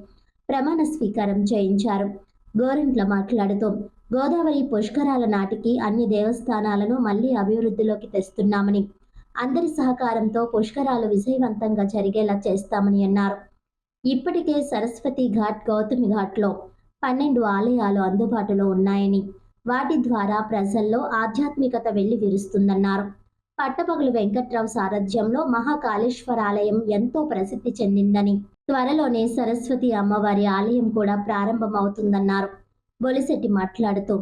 ప్రమాణ స్వీకారం చేయించారు. గోరంట్ల మాట్లాడుతూ గోదావరి పుష్కరాల నాటికి అన్ని దేవస్థానాలను మళ్లీ అభివృద్ధిలోకి తెస్తున్నామని, అందరి సహకారంతో పుష్కరాలు విజయవంతంగా జరిగేలా చేస్తామని అన్నారు. ఇప్పటికే సరస్వతి ఘాట్, గౌతమి ఘాట్లో 12 ఆలయాలు అందుబాటులో ఉన్నాయని, వాటి ద్వారా ప్రజల్లో ఆధ్యాత్మికత వెళ్లి విరుస్తుందన్నారు. పట్టపగలు వెంకట్రావు సారథ్యంలో మహాకాళేశ్వర ఆలయం ఎంతో ప్రసిద్ధి చెందిందని, త్వరలోనే సరస్వతి అమ్మవారి ఆలయం కూడా ప్రారంభమవుతుందన్నారు. బొలిశెట్టి మాట్లాడుతూ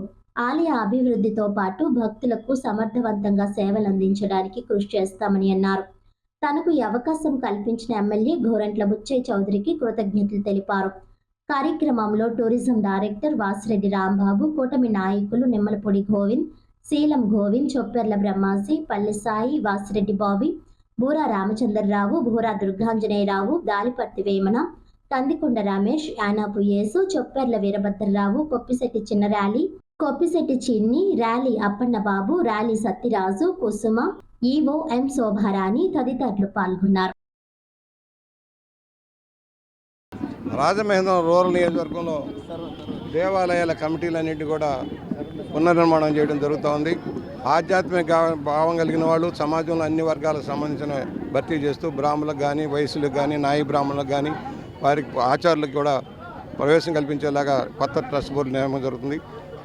ఆలయ అభివృద్ధితో పాటు భక్తులకు సమర్థవంతంగా సేవలందించడానికి కృషి చేస్తామని అన్నారు. తనకు ఈ అవకాశం కల్పించిన ఎమ్మెల్యే గోరంట్ల బుచ్చయ్య చౌదరికి కృతజ్ఞతలు తెలిపారు. కార్యక్రమంలో టూరిజం డైరెక్టర్ వాసిరెడ్డి రాంబాబు, కూటమి నాయకులు నిమ్మలపూడి గోవింద్, శీలం గోవింద్, చొప్పెర్ల బ్రహ్మాజీ, పల్లి సాయి, వాసిరెడ్డి బాబీ, బూరా రామచంద్రరావు, బూరా దుర్గాంజనేయరావు, దాలిపర్తి వేమన, కందికొండ రమేష్, యానాపు యేసు, చొప్పెర్ల వీరభద్రరావు, కొప్పిశెట్టి చిన్నరాలి, కొప్పిశెట్టి చిన్ని, ర్యాలీ అప్పన్నబాబు, ర్యాలీ సత్తిరాజు, కుసుమ, ఈవో ఎం శోభారాణి తదితరులు పాల్గొన్నారు. రాజమహేంద్రవరం రూరల్ నియోజకవర్గంలో దేవాలయాల కమిటీలన్నింటి కూడా పునర్నిర్మాణం చేయడం జరుగుతోంది. ఆధ్యాత్మిక భావం కలిగిన వాళ్ళు సమాజంలో అన్ని వర్గాలకు సంబంధించిన భర్తీ చేస్తూ బ్రాహ్మణులకు కానీ, వయసులకు కానీ, నాయి బ్రాహ్మణులకు కానీ, వారికి ఆచారులకు కూడా ప్రవేశం కల్పించేలాగా కొత్త ట్రస్ట్ బోర్డు నియమం జరుగుతుంది.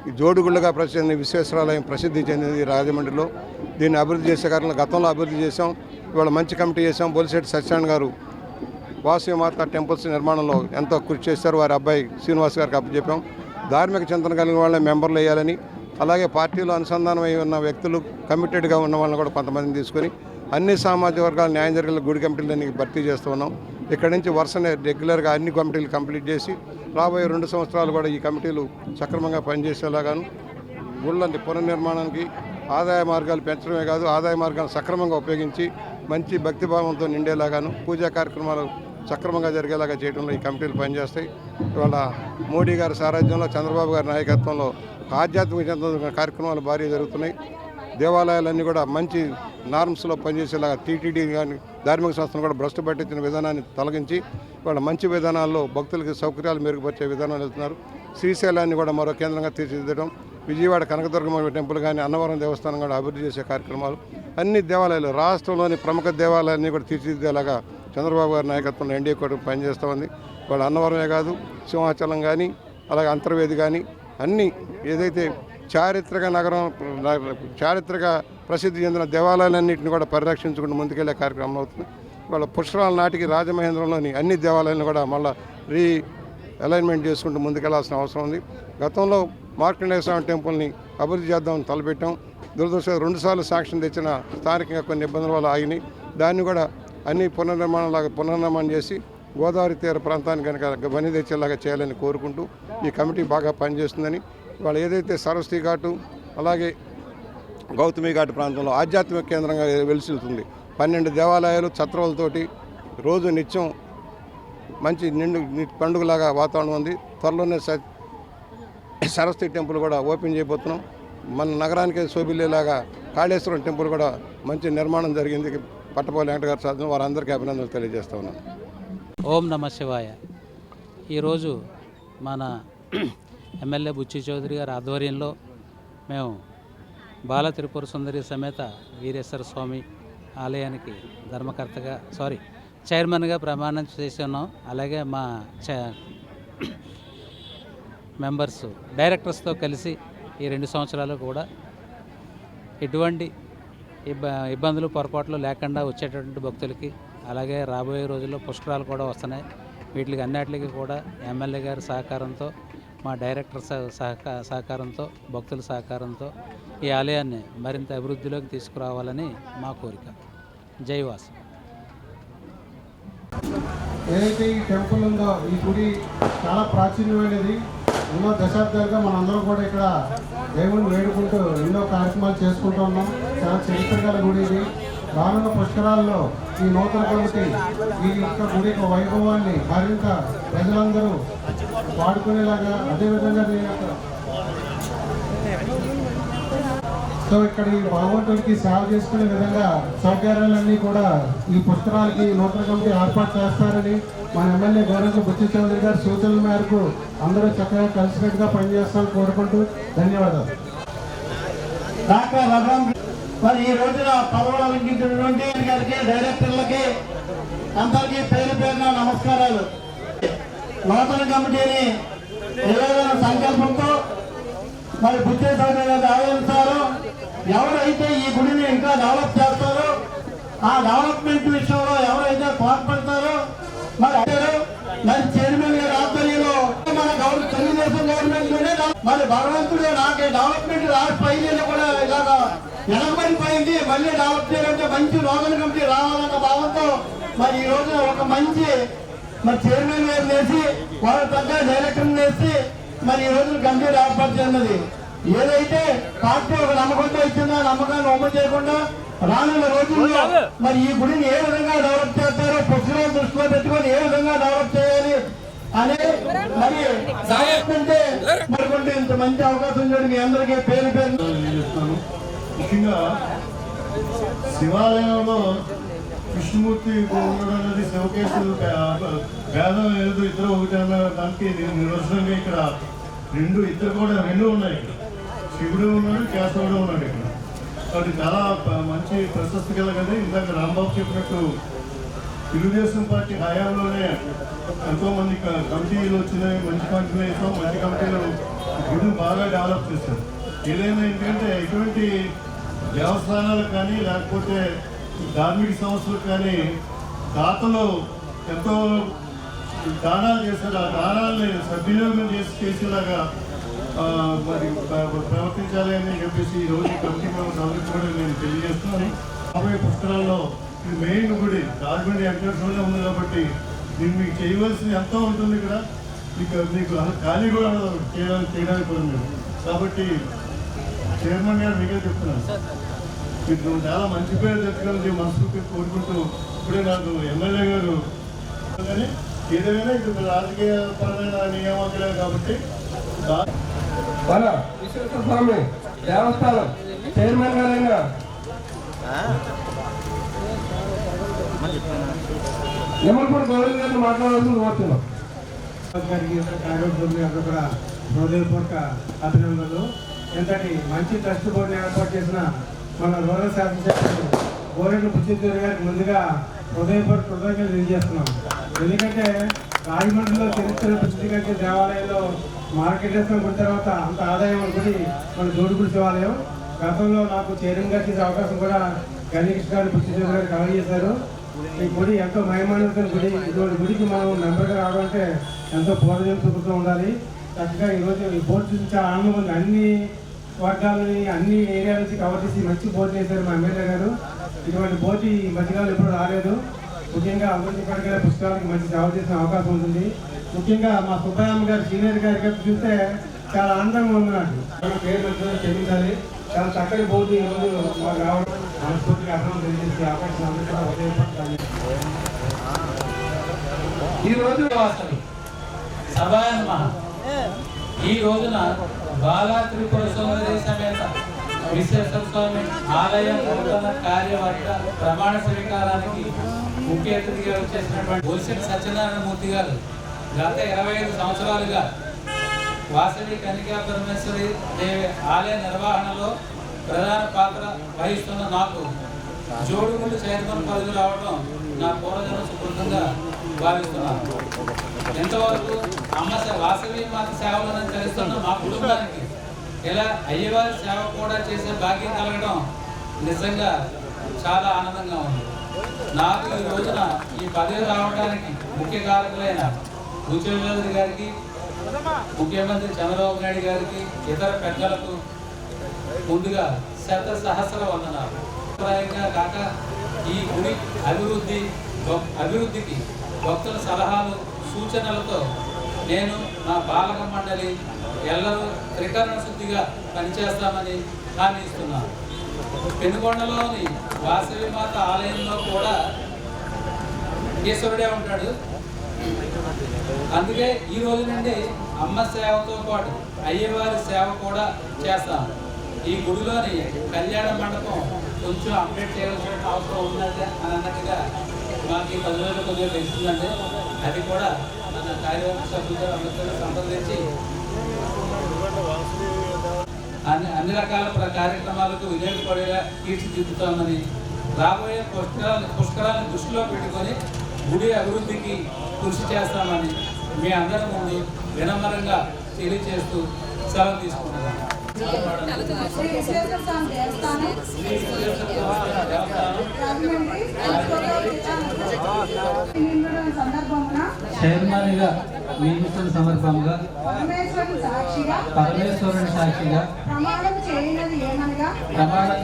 ఈ జోడుగుళ్ళగా ప్రసిద్ధి విశ్వేశ్వరాలయం ప్రసిద్ధి చెందింది రాజమండ్రిలో. దీన్ని అభివృద్ధి చేసే కారణంగా గతంలో అభివృద్ధి చేశాం. ఇవాళ మంచి కమిటీ చేశాం. బొలిశెట్టి సత్యనారాయణ గారు వాసవిమాత టెంపుల్స్ నిర్మాణంలో ఎంతో కృషి చేశారు. వారి అబ్బాయి శ్రీనివాస్ గారికి అప్పచెప్పాం. ధార్మిక చింతన కలిగిన వాళ్ళని మెంబర్లు వేయాలని, అలాగే పార్టీలో అనుసంధానమై ఉన్న వ్యక్తులు కమిటెడ్గా ఉన్న వాళ్ళని కూడా కొంతమందిని తీసుకొని అన్ని సామాజిక వర్గాలు న్యాయం జరిగే గుడి కమిటీలని భర్తీ చేస్తూ ఉన్నాం. ఇక్కడి నుంచి వరుసనే రెగ్యులర్గా అన్ని కమిటీలు కంప్లీట్ చేసి రాబోయే 2 సంవత్సరాలు కూడా ఈ కమిటీలు సక్రమంగా పనిచేసేలాగాను గుళ్ళ పునర్నిర్మాణానికి ఆదాయ మార్గాలు పెంచడమే కాదు, ఆదాయ మార్గాలను సక్రమంగా ఉపయోగించి మంచి భక్తిభావంతో నిండేలాగాను పూజా కార్యక్రమాలు సక్రమంగా జరిగేలాగా చేయడంలో ఈ కమిటీలు పనిచేస్తాయి. ఇవాళ మోడీ గారి సారథ్యంలో, చంద్రబాబు గారి నాయకత్వంలో ఆధ్యాత్మిక చెందిన కార్యక్రమాలు భారీ జరుగుతున్నాయి. దేవాలయాలన్నీ కూడా మంచి నార్మ్స్లో పనిచేసేలాగా టీటీడీ కానీ ధార్మిక సంస్థలు కూడా భ్రష్టు పట్టించిన విధానాన్ని తొలగించి వాళ్ళ మంచి విధానాల్లో భక్తులకి సౌకర్యాలు మెరుగుపరిచే విధానాలు వెళ్తున్నారు. శ్రీశైలాన్ని కూడా మరో కేంద్రంగా తీర్చిదిద్దడం, విజయవాడ కనకదుర్గమ్మ టెంపుల్ కానీ, అన్నవరం దేవస్థానం కూడా అభివృద్ధి చేసే కార్యక్రమాలు అన్ని దేవాలయాలు రాష్ట్రంలోని ప్రముఖ దేవాలయాన్ని కూడా తీర్చిదిద్దేలాగా చంద్రబాబు గారి నాయకత్వంలో ఎన్డీఏ కూడా పనిచేస్తూ ఉంది. వాళ్ళు అన్నవరమే కాదు, సింహాచలం కానీ, అలాగే అంతర్వేది కానీ అన్నీ ఏదైతే చారిత్రక నగరం, చారిత్రక ప్రసిద్ధి చెందిన దేవాలయాలన్నింటినీ కూడా పరిరక్షించుకుంటూ ముందుకెళ్లే కార్యక్రమం అవుతుంది. వాళ్ళ పుష్కరాల నాటికి రాజమహేంద్రంలోని అన్ని దేవాలయాలను కూడా మళ్ళీ అలైన్మెంట్ చేసుకుంటూ ముందుకెళ్లాల్సిన అవసరం ఉంది. గతంలో మార్కండేయ స్వామి టెంపుల్ని అభివృద్ధి చేద్దామని తలపెట్టాం. దురదృష్టం 2 సార్లు శాంక్షన్ తెచ్చిన స్థానికంగా కొన్ని ఇబ్బందుల వల్ల ఆగినాయి. దాన్ని కూడా అన్ని పునర్నిర్మాణం చేసి గోదావరి తీర ప్రాంతానికి కనుక బని తెచ్చేలాగా చేయాలని కోరుకుంటూ ఈ కమిటీ బాగా పనిచేస్తుందని, వాళ్ళు ఏదైతే సరస్వతి ఘాటు అలాగే గౌతమి ఘాటు ప్రాంతంలో ఆధ్యాత్మిక కేంద్రంగా వెలిసిల్తుంది. 12 దేవాలయాలు ఛత్రాలతోటి రోజు నిత్యం మంచి పండుగలాగా వాతావరణం ఉంది. త్వరలోనే సరస్వతి టెంపుల్ కూడా ఓపెన్ చేయబోతున్నాం. మన నగరానికి శోభిల్లేలాగా కాళేశ్వరం టెంపుల్ కూడా మంచి నిర్మాణం జరిగింది. పట్టపల్లి వెంకట గారి సాధన వారందరికీ అభినందనలు తెలియజేస్తా ఉన్నాను. ఓం నమ శివాయ. ఈరోజు మన ఎమ్మెల్యే బుచ్చయ్య చౌదరి గారి ఆధ్వర్యంలో మేము బాల త్రిపుర సుందరి సమేత వీరేశ్వర స్వామి ఆలయానికి చైర్మన్గా ప్రమాణం చేసి ఉన్నాం. అలాగే మా మెంబర్స్ డైరెక్టర్స్తో కలిసి ఈ 2 సంవత్సరాలు కూడా ఎటువంటి ఇబ్బందులు పొరపాట్లు లేకుండా వచ్చేటటువంటి భక్తులకి, అలాగే రాబోయే రోజుల్లో పుష్కరాలు కూడా వస్తున్నాయి. వీటికి అన్నిటికీ కూడా ఎమ్మెల్యే గారి సహకారంతో, మా డైరెక్టర్ సహకారంతో, భక్తుల సహకారంతో ఈ ఆలయాన్ని మరింత అభివృద్ధిలోకి తీసుకురావాలని మా కోరిక. జైవాస్. ఏదైతే ఈ టెంపుల్ ఉందో, ఈ గుడి చాలా ప్రాచీనమైనది. ఎన్నో దశాబ్దాలుగా మనందరం కూడా ఇక్కడ దేవుని వేడుకుంటూ ఎన్నో కార్యక్రమాలు చేసుకుంటూ ఉన్నాం. చాలా చరిత్ర గల గుడి ఇది. రానున్న పుష్కరాల్లో ఈ నూతన కమిటీ ఈ యొక్క గుడి యొక్క వైభవాన్ని మరింత ప్రజలందరూ వాడుకునేలాగా, అదేవిధంగా సో ఇక్కడ ఈ భగవంతుడికి సేవ చేసుకునే విధంగా సౌకర్యాలన్నీ కూడా ఈ పుష్కరాలకి నూతన కమిటీ ఏర్పాటు చేస్తారని మన ఎమ్మెల్యే గౌరవ బుచ్చి చౌదరి గారి సూచనల మేరకు అందరూ చక్కగా కలిసికట్టుగా పనిచేస్తామని కోరుకుంటూ ధన్యవాదాలు. డాక్టర్ రఘురామ్ మరి ఈ రోజున పదవులు అలంకించినటువంటి గారికి, డైరెక్టర్లకి అందరికీ పేరు పేరున నమస్కారాలు. నూతన కమిటీని నివేదన సంకల్పంతో మరి బుద్ధి చౌదరి గారు ఆలోచిస్తారు. ఎవరైతే ఈ గుడిని ఇంకా డెవలప్ చేస్తారో, ఆ డెవలప్మెంట్ విషయంలో ఎవరైతే తోడ్పడతారో మరి చైర్మన్ గారి ఆధ్వర్యంలో మన తెలుగుదేశం గవర్నమెంట్ మరి భగవంతుడు నాకు డెవలప్మెంట్ రాష్ట్ర ఐదేళ్ళు కూడా ఇలాగా వెనకబడిపోయింది, మళ్ళీ డెవలప్ చేయాలంటే మంచి నూతన కమిటీ రావాలన్న భావంతో మరి ఈ రోజు ఒక మంచి మరి చైర్మన్ గారు వేసి వాళ్ళ తగ్గ డైరెక్టర్ వేసి మరి ఈ రోజు కమిటీ ఏర్పాటు చేసినది. ఏదైతే పార్టీ ఒక నమ్మకంతో ఇచ్చిందో ఆ నమ్మకాన్ని అమలు చేయకుండా రానున్న రోజుల్లో మరి ఈ గుడిని ఏ విధంగా డెవలప్ చేస్తారో, పుస్తకాలు దృష్టిలో పెట్టుకొని ఏ విధంగా డెవలప్ చేయాలి అనే మరి సాయకుంటే మరికొంటే ఇంత మంచి అవకాశం చూడండి. మీ అందరికీ పేరు పేరు ముఖ్యంగా శివాలయంలో విష్ణుమూర్తి ఉండడం అనేది శివకేశులు భేదం లేదు, ఇద్దరు ఒకటి అన్న దానికి నిదర్శనంగా ఇక్కడ ఇద్దరు కూడా రెండు ఉన్నాయి. ఇక్కడ శివుడు ఉన్నాడు, కేశవుడు ఉన్నాడు. ఇక్కడ అది చాలా మంచి ప్రశస్తి కలగదు. ఇందాక రాంబాబు చెప్పినట్టు తెలుగుదేశం పార్టీ హయాంలోనే ఎంతోమంది కమిటీలు వచ్చినాయి, మంచి కమిటీలు వేసాం, మంచి కమిటీలు గుడిని బాగా డెవలప్ చేశారు. ఏదైనా ఏంటంటే ఎటువంటి దేవస్థానాలకు కానీ లేకపోతే ధార్మిక సంస్థలకు కానీ దాతలు ఎంతో దానాలు చేశారు. ఆ దానాలని సద్వినియోగం చేసేలాగా మరి ప్రవర్తించాలి అని చెప్పేసి ఈ రోజు కమిటీ సభ్యులు కూడా నేను తెలియజేస్తున్నాను. రాబోయే పుస్తకాల్లో ఇది మెయిన్ గుడి రాజమండ్రి వెంకటేశ్వరంలో ఉంది కాబట్టి దీన్ని మీకు చేయవలసింది ఎంతో ఉంటుంది. ఇక్కడ మీకు ఖాళీ కూడా చేయడానికి కూడా మీరు కాబట్టి చైర్మన్ గారు మీకే చెప్తున్నాను, మీకు చాలా మంచి పేరు తెచ్చుకోవాలని మనస్ఫూర్తి కోరుకుంటూ ఇప్పుడే నాకు ఎమ్మెల్యే గారు కానీ ఏదైనా ఇప్పుడు రాజకీయ పరమైన నియామకులే కాబట్టి మన విశ్వేశ్వర స్వామి దేవస్థానం చైర్మన్ గారైనా నిమ్మలపూడి గోవింద్ గారిని మాట్లాడాల్సింది కోరుతున్నాం. కూడా హృదయపూర్వక అభినందనలు. ఎంతటి మంచి ట్రస్ట్ బోర్డుని ఏర్పాటు చేసిన మన రూరల్ శాసనసభ్యులు గోరెడ్ల బుచ్చి చౌదరి గారికి ముందుగా హృదయపూర్వక కృతజ్ఞతలు తెలియజేస్తున్నాం. ఎందుకంటే రాజమండ్రిలో చరిత్ర ప్రసిద్ధిగాంచిన దేవాలయంలో మార్కెటేశ్వరం గుడి తర్వాత అంత ఆదాయం గుడి మన జోడుగుడి శివాలయం. గతంలో నాకు చైర్మన్ గారు చేసే అవకాశం కూడా గణేష్ గారు బుచ్చి చౌదరి గారు కలగజేశారు. ఈ గుడి ఎంతో మహిమాన్వితమైన గుడి. ఇటువంటి గుడికి మనం మెంబర్గా రావడం అంటే ఎంతో పూర్వజం చూపుతూ ఉండాలి. చక్కగా ఈరోజు ఈ బోర్డు చూసి చాలా ఆనందం ఉంది. అన్ని వర్గాలని అన్ని ఏరియా నుంచి కవర్ చేసి మంచి బోర్డు వేశారు మా ఎమ్మెల్యే గారు. ఇటువంటి బోర్డు ఈ మధ్యకాలంలో ఎప్పుడు రాలేదు. ముఖ్యంగా అభివృద్ధి పడగల పుస్తకాలకు మంచి సేవ చేసిన అవకాశం ఉంటుంది. ముఖ్యంగా మా సుబ్బయ్యమ్మ గారు సీనియర్ గారి చూస్తే చాలా ఆనందంగా ఉంది. నాకు పేరు మంచిగా క్షమించాలి. చాలా చక్కటి బోర్డు ఈరోజు మాకు రావడం మనస్ఫూర్తిగా అర్థం తెలియజేసే అవకాశం అందరికీ ఈరోజు ఈ రోజున బాలా త్రిపుర సుందరి సమేత విశ్వేశ్వర స్వామి ఆలయ నూతన కార్యవర్గ ప్రమాణ స్వీకారానికి ముఖ్య అతిథిగా వచ్చేసినటువంటి బొలిశెట్టి సత్యనారాయణమూర్తి గారు గత 25 సంవత్సరాలుగా వాసవి కన్యకా పరమేశ్వరి దేవి ఆలయ నిర్వహణలో ప్రధాన పాత్ర వహిస్తున్న నాకు జోడుగుండు చైర్మన్ పదవి రావడం నా పూర్వజన్మ సుకృతంగా భావిస్తున్నాను. ఎంతవరకు వాసవి మాత సేవలను చేస్తున్న మా కుటుంబానికి ఇలా అయ్యవారి సేవ కూడా చేసే భాగ్యం కలగడం నిజంగా చాలా ఆనందంగా ఉంది. నాకు ఈ రోజున ఈ పదవి రావడానికి ముఖ్య కారకులైన ముఖ్యమంత్రి గారికి, ముఖ్యమంత్రి చంద్రబాబు నాయుడు గారికి, ఇతర పెద్దలకు ముందుగా సహస్ర వందనాలు. అభిప్రాయంగా కాక ఈ గుడి అభివృద్ధికి భక్తుల సలహాలు సూచనలతో నేను నా పాలక మండలి ఎల్లరూ త్రికరణ శుద్ధిగా పనిచేస్తామని హామీ ఇస్తున్నాను. పెనుగొండలోని వాసవి మాత ఆలయంలో కూడా ఈశ్వరుడే ఉంటాడు. అందుకే ఈ రోజు నుండి అమ్మ సేవతో పాటు అయ్యవారి సేవ కూడా చేస్తాం. ఈ గుడిలోని కళ్యాణ మండపం కొంచెం అప్డేట్ చేయాల్సిన అవసరం ఉన్నది అని అన్నట్టుగా మాకు ఈ 10 రోజులు కొద్దిగా తెలుస్తుందండి. అది కూడా మన కార్యవర్గ సభ్యులతో అందరితో సంప్రదించి అన్ని రకాల కార్యక్రమాలకు వినియోగపడేలా తీర్చిదిద్దుతామని, రాబోయే పుష్కరాలను దృష్టిలో పెట్టుకొని గుడి అభివృద్ధికి కృషి చేస్తామని మీ అందరి ముందు వినమ్రంగా తెలియజేస్తూ సెలవు తీసుకుంటున్నాను. చైర్మన్గా నియమిస్తున్న సందర్భంగా పరమేశ్వరుని సాక్షిగా ప్రమాణం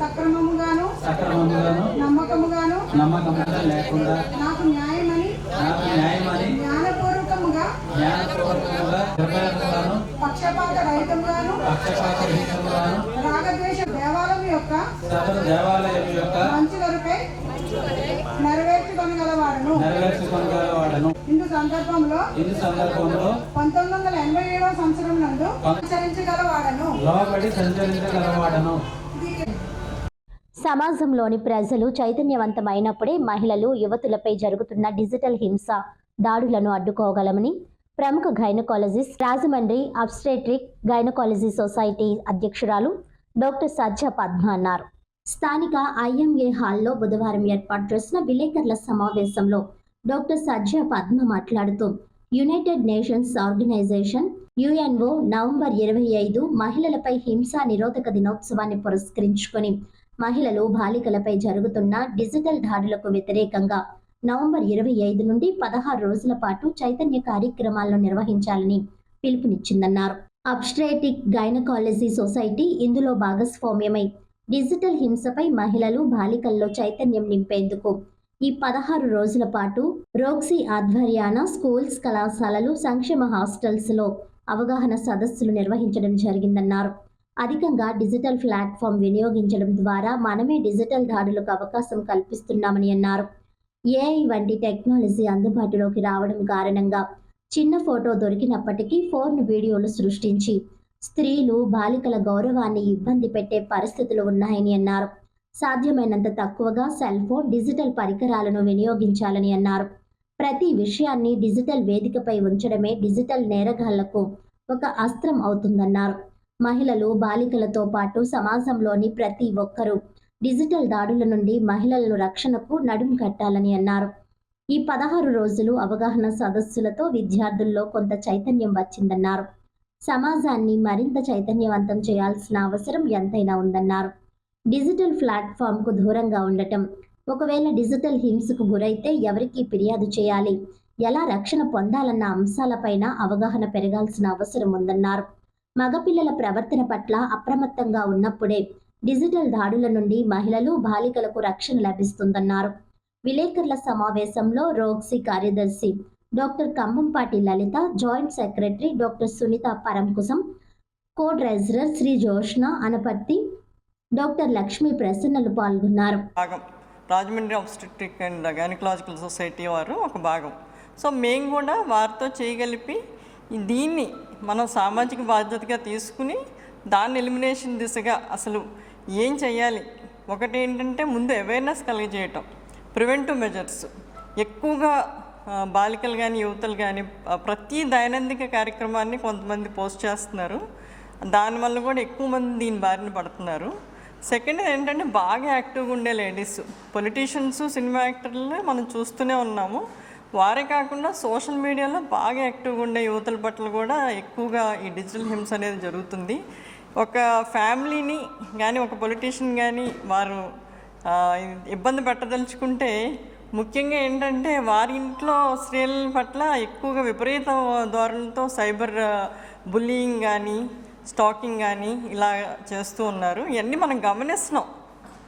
సక్రమముగాను నమ్మకముగా లేకుండా నాకు న్యాయమని జ్ఞానపూర్వకముగా పక్షపాత రహితముగాను రాగద్వేష దేవాలయం యొక్క మంచి కొరకై నెరవేర్చుకొనగలవాడను. ఇందు సందర్భంలో 1987వ సంవత్సరం నందు సంచరించగలవాడను. సమాజంలోని ప్రజలు చైతన్యవంతమైనప్పుడే మహిళలు, యువతులపై జరుగుతున్న డిజిటల్ హింస దాడులను అడ్డుకోగలమని ప్రముఖ gynaecologist, Rajahmundry obstetric gynaecology society అధ్యక్షురాలు డాక్టర్ సజ్జ పద్మ అన్నారు. స్థానిక ఐఎంఏ హాల్లో బుధవారం ఏర్పాటు చేసిన విలేకరుల సమావేశంలో డాక్టర్ సజ్జ పద్మ మాట్లాడుతూ, united nations organisation UNO November 25 మహిళలపై హింసా నిరోధక దినోత్సవాన్ని పురస్కరించుకొని మహిళలు, బాలికలపై జరుగుతున్న డిజిటల్ దాడులకు వ్యతిరేకంగా నవంబర్ 25 నుండి 16 రోజుల పాటు చైతన్య కార్యక్రమాలను నిర్వహించాలని పిలుపునిచ్చిందన్నారు. అబ్స్ట్రేటిక్ గైనకాలజీ సొసైటీ ఇందులో భాగస్వామ్యమై డిజిటల్ హింసపై మహిళలు, బాలికల్లో చైతన్యం నింపేందుకు ఈ 16 రోజుల పాటు రోక్సీ ఆధ్వర్యాన స్కూల్స్, కళాశాలలు, సంక్షేమ హాస్టల్స్లో అవగాహన సదస్సులు నిర్వహించడం జరిగిందన్నారు. అధికంగా డిజిటల్ ప్లాట్ఫామ్ వినియోగించడం ద్వారా మనమే డిజిటల్ దాడులకు అవకాశం కల్పిస్తున్నామని అన్నారు. ఏఐ వంటి టెక్నాలజీ అందుబాటులోకి రావడం కారణంగా చిన్న ఫోటో దొరికినప్పటికీ ఫోన్ వీడియోలు సృష్టించి స్త్రీలు, బాలికల గౌరవాన్ని ఇబ్బంది పెట్టే పరిస్థితులు ఉన్నాయని అన్నారు. సాధ్యమైనంత తక్కువగా సెల్ ఫోన్, డిజిటల్ పరికరాలను వినియోగించాలని అన్నారు. ప్రతి విషయాన్ని డిజిటల్ వేదికపై ఉంచడమే డిజిటల్ నేరగాళ్లకు ఒక అస్త్రం అవుతుందన్నారు. మహిళలు, బాలికలతో పాటు సమాజంలోని ప్రతి ఒక్కరూ డిజిటల్ దాడుల నుండి మహిళలను రక్షణకు నడుం కట్టాలని అన్నారు. ఈ 16 రోజులు అవగాహన సదస్సులతో విద్యార్థుల్లో కొంత చైతన్యం వచ్చిందన్నారు. సమాజాన్ని మరింత చైతన్యవంతం చేయాల్సిన అవసరం ఎంతైనా ఉందన్నారు. డిజిటల్ ప్లాట్ఫామ్కు దూరంగా ఉండటం, ఒకవేళ డిజిటల్ హింసకు గురైతే ఎవరికి ఫిర్యాదు చేయాలి, ఎలా రక్షణ పొందాలన్న అంశాలపైన అవగాహన పెరగాల్సిన అవసరం ఉందన్నారు. మగపిల్లల ప్రవర్తన పట్ల అప్రమత్తంగా ఉన్నప్పుడే డిజిటల్ దాడుల నుండి మహిళలు, బాలికలకు రక్షణ లభిస్తుందన్నారు. విలేకరుల సమావేశంలో రోక్సీ కార్యదర్శి డాక్టర్ కంభంపాటి లలిత, joint secretary doctor Sunitha Parankusam, కో ట్రెజరర్ శ్రీ జోష్న అనపర్తి, డాక్టర్ లక్ష్మీ ప్రసన్నలు పాల్గొన్నారు. Rajahmundry obstetric and gynaecological society వారు ఒక భాగం. సో మేము కూడా వారితో చేయగలిపి దీన్ని మనం సామాజిక బాధ్యతగా తీసుకుని దాన్ని ఎలిమినేషన్ దిశగా అసలు ఏం చేయాలి, ఒకటి ఏంటంటే ముందు అవేర్నెస్ కలిగజేయటం, ప్రివెంటివ్ మెజర్స్ ఎక్కువగా బాలికలు కానీ యువతలు కానీ ప్రతి దైనందిక కార్యక్రమాన్ని కొంతమంది పోస్ట్ చేస్తున్నారు. దానివల్ల కూడా ఎక్కువ మంది దీని బారిన పడుతున్నారు. సెకండ్ ఏంటంటే బాగా యాక్టివ్గా ఉండే లేడీస్ పొలిటీషియన్స్, సినిమా యాక్టర్లు మనం చూస్తూనే ఉన్నాము. వారే కాకుండా సోషల్ మీడియాలో బాగా యాక్టివ్గా ఉండే యువతల పట్ల కూడా ఎక్కువగా ఈ డిజిటల్ హింస అనేది జరుగుతుంది. ఒక ఫ్యామిలీని కానీ ఒక పొలిటీషియన్ కానీ వారు ఇబ్బంది పెట్టదలుచుకుంటే ముఖ్యంగా ఏంటంటే వారి ఇంట్లో స్త్రీల పట్ల ఎక్కువగా విపరీత ధోరణితో సైబర్ బుల్లింగ్ కానీ స్టాకింగ్ కానీ ఇలా చేస్తూ ఉన్నారు. ఇవన్నీ మనం గమనిస్తున్నాం.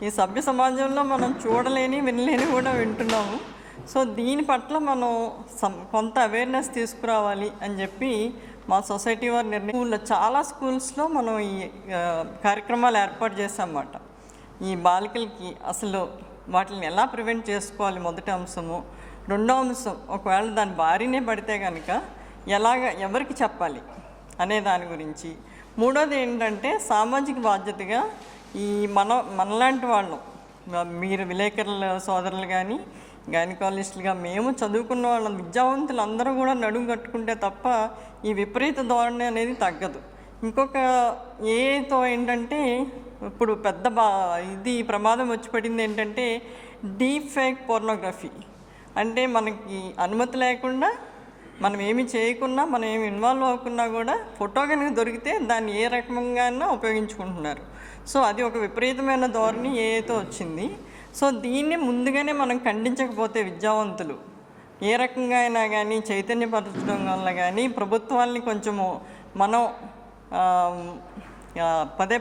ఈ సభ్య సమాజంలో మనం చూడలేని వినలేని కూడా వింటున్నాము. సో దీని పట్ల మనం కొంత అవేర్నెస్ తీసుకురావాలి అని చెప్పి మా సొసైటీ వారి నిర్ణయం. చాలా స్కూల్స్లో మనం ఈ కార్యక్రమాలు ఏర్పాటు చేసామన్నమాట. ఈ బాలికలకి అసలు వాటిని ఎలా ప్రివెంట్ చేసుకోవాలి మొదటి అంశము. రెండో అంశం, ఒకవేళ దాని బారినే పడితే కనుక ఎవరికి చెప్పాలి అనే దాని గురించి. మూడోది ఏంటంటే సామాజిక బాధ్యతగా ఈ మనలాంటి వాళ్ళు, మీరు విలేకరుల సోదరులు కానీ గైనకాలజిస్టులుగా మేము చదువుకున్న వాళ్ళం, విద్యావంతులు అందరూ కూడా నడుము కట్టుకుంటే తప్ప ఈ విపరీత ధోరణి అనేది తగ్గదు. ఇంకొక ఏతో ఏంటంటే ఇప్పుడు పెద్ద ఇది ప్రమాదం వచ్చి పడింది ఏంటంటే డీప్ ఫేక్ పోర్నోగ్రఫీ. అంటే మనకి అనుమతి లేకుండా మనం ఏమి చేయకున్నా, మనం ఏమి ఇన్వాల్వ్ అవ్వకున్నా కూడా ఫోటో కనుక దొరికితే దాన్ని ఏ రకంగానైనా ఉపయోగించుకుంటున్నారు. సో అది ఒక విపరీతమైన ధోరణి ఏతో వచ్చింది. సో దీన్ని ముందుగానే మనం ఖండించకపోతే విద్యావంతులు ఏ రకంగా అయినా కానీ చైతన్యపరచడం వల్ల కానీ ప్రభుత్వాల్ని కొంచెము మనం పదే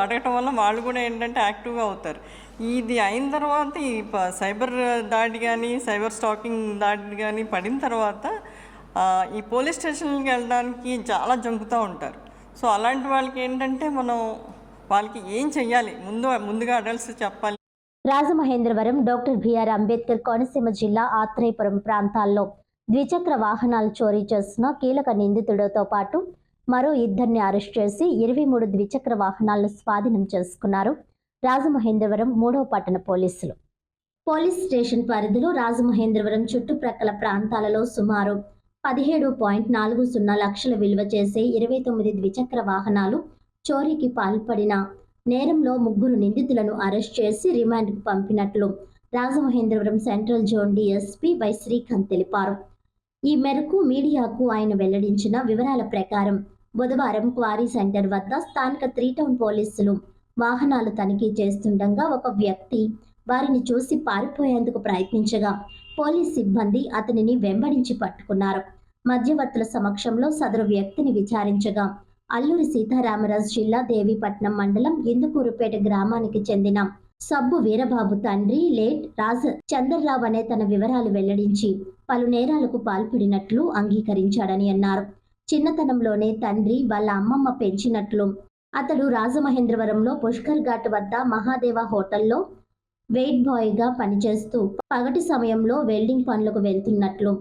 అడగటం వల్ల వాళ్ళు కూడా ఏంటంటే యాక్టివ్గా అవుతారు. ఇది అయిన తర్వాత ఈ సైబర్ దాడి కానీ సైబర్ స్టాకింగ్ దాడి కానీ పడిన తర్వాత ఈ పోలీస్ స్టేషన్కి వెళ్ళడానికి చాలా జంకుతూ ఉంటారు. సో అలాంటి వాళ్ళకి ఏంటంటే మనం వాళ్ళకి ఏం చెయ్యాలి ముందుగా అడల్ట్స్ చెప్పాలి. రాజమహేంద్రవరం డాక్టర్ బిఆర్ అంబేద్కర్ కోనసీమ జిల్లా ఆత్రేయపురం ప్రాంతాల్లో ద్విచక్ర వాహనాలు చోరీ చేసిన కీలక నిందితుడితో పాటు మరో ఇద్దరిని అరెస్ట్ చేసి 23 ద్విచక్ర వాహనాలను స్వాధీనం చేసుకున్నారు రాజమహేంద్రవరం 3వ పట్టణ పోలీసులు. పోలీస్ స్టేషన్ పరిధిలో రాజమహేంద్రవరం చుట్టుప్రక్కల ప్రాంతాలలో సుమారు 17.40 లక్షల విలువ చేసే 29 ద్విచక్ర వాహనాలు చోరీకి పాల్పడిన నేరంలో 3 నిందితులను అరెస్ట్ చేసి రిమాండ్కు పంపినట్లు Rajamahendravaram central zone DSP Y Srikanth తెలిపారు. ఈ మేరకు మీడియాకు ఆయన వెల్లడించిన వివరాల ప్రకారం బుధవారం క్వారీ సెంటర్ వద్ద స్థానిక 3 టౌన్ పోలీసులు వాహనాలు తనిఖీ చేస్తుండగా ఒక వ్యక్తి వారిని చూసి పారిపోయేందుకు ప్రయత్నించగా పోలీస్ సిబ్బంది అతనిని వెంబడించి పట్టుకున్నారు. మధ్యవర్తుల సమక్షంలో సదరు వ్యక్తిని విచారించగా అల్లూరి సీతారామరాజు జిల్లా దేవీపట్నం మండలం ఇందుకూరుపేట గ్రామానికి చెందిన సబ్బు వీరబాబు తండ్రి లేట్ రాజ్ చంద్రరావు అనే తన వివరాలు వెల్లడించి పలు నేరాలకు పాల్పడినట్లు అంగీకరించాడని అన్నారు. చిన్నతనంలోనే తండ్రి వాళ్ళ అమ్మమ్మ పెంచినట్లు అతడు రాజమహేంద్రవరంలో పుష్కర్ ఘాట్ వద్ద మహాదేవ హోటల్లో వెయిట్ బాయ్గా పనిచేస్తూ పగటి సమయంలో వెల్డింగ్ పనులకు వెళ్తున్నట్లు,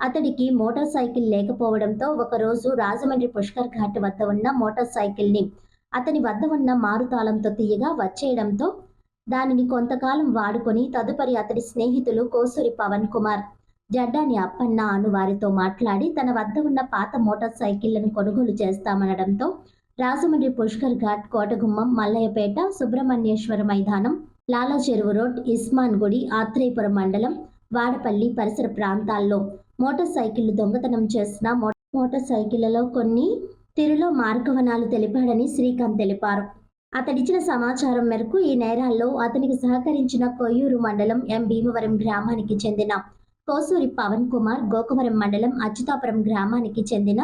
అతడికి మోటార్ సైకిల్ లేకపోవడంతో ఒకరోజు రాజమండ్రి పుష్కర్ ఘాట్ వద్ద ఉన్న మోటార్ సైకిల్ని అతని వద్ద ఉన్న మారుతాళంతో తీయగా వచ్చేయడంతో దానిని కొంతకాలం వాడుకొని తదుపరి అతడి స్నేహితులు కోసూరి పవన్ కుమార్, జడ్డాని అప్పన్న అను వారితో మాట్లాడి తన వద్ద ఉన్న పాత మోటార్ సైకిళ్లను కొనుగోలు చేస్తామనడంతో రాజమండ్రి పుష్కర్ ఘాట్, కోటగుమ్మం, మల్లయ్యపేట, సుబ్రహ్మణ్యేశ్వర మైదానం, లాలా చెరువు రోడ్, ఇస్మాన్ గుడి, ఆత్రేయపురం మండలం, వాడపల్లి పరిసర ప్రాంతాల్లో మోటార్ సైకిళ్లు దొంగతనం చేసిన మోటార్ సైకిళ్లలో కొన్ని తిరులో మార్గవనాలు తెలిపాడని శ్రీకాంత్ తెలిపారు. అతడిచ్చిన సమాచారం మేరకు ఈ నేరాల్లో అతనికి సహకరించిన కొయ్యూరు మండలం ఎం భీమవరం గ్రామానికి చెందిన కోసూరి పవన్ కుమార్, గోకవరం మండలం అచ్యుతాపురం గ్రామానికి చెందిన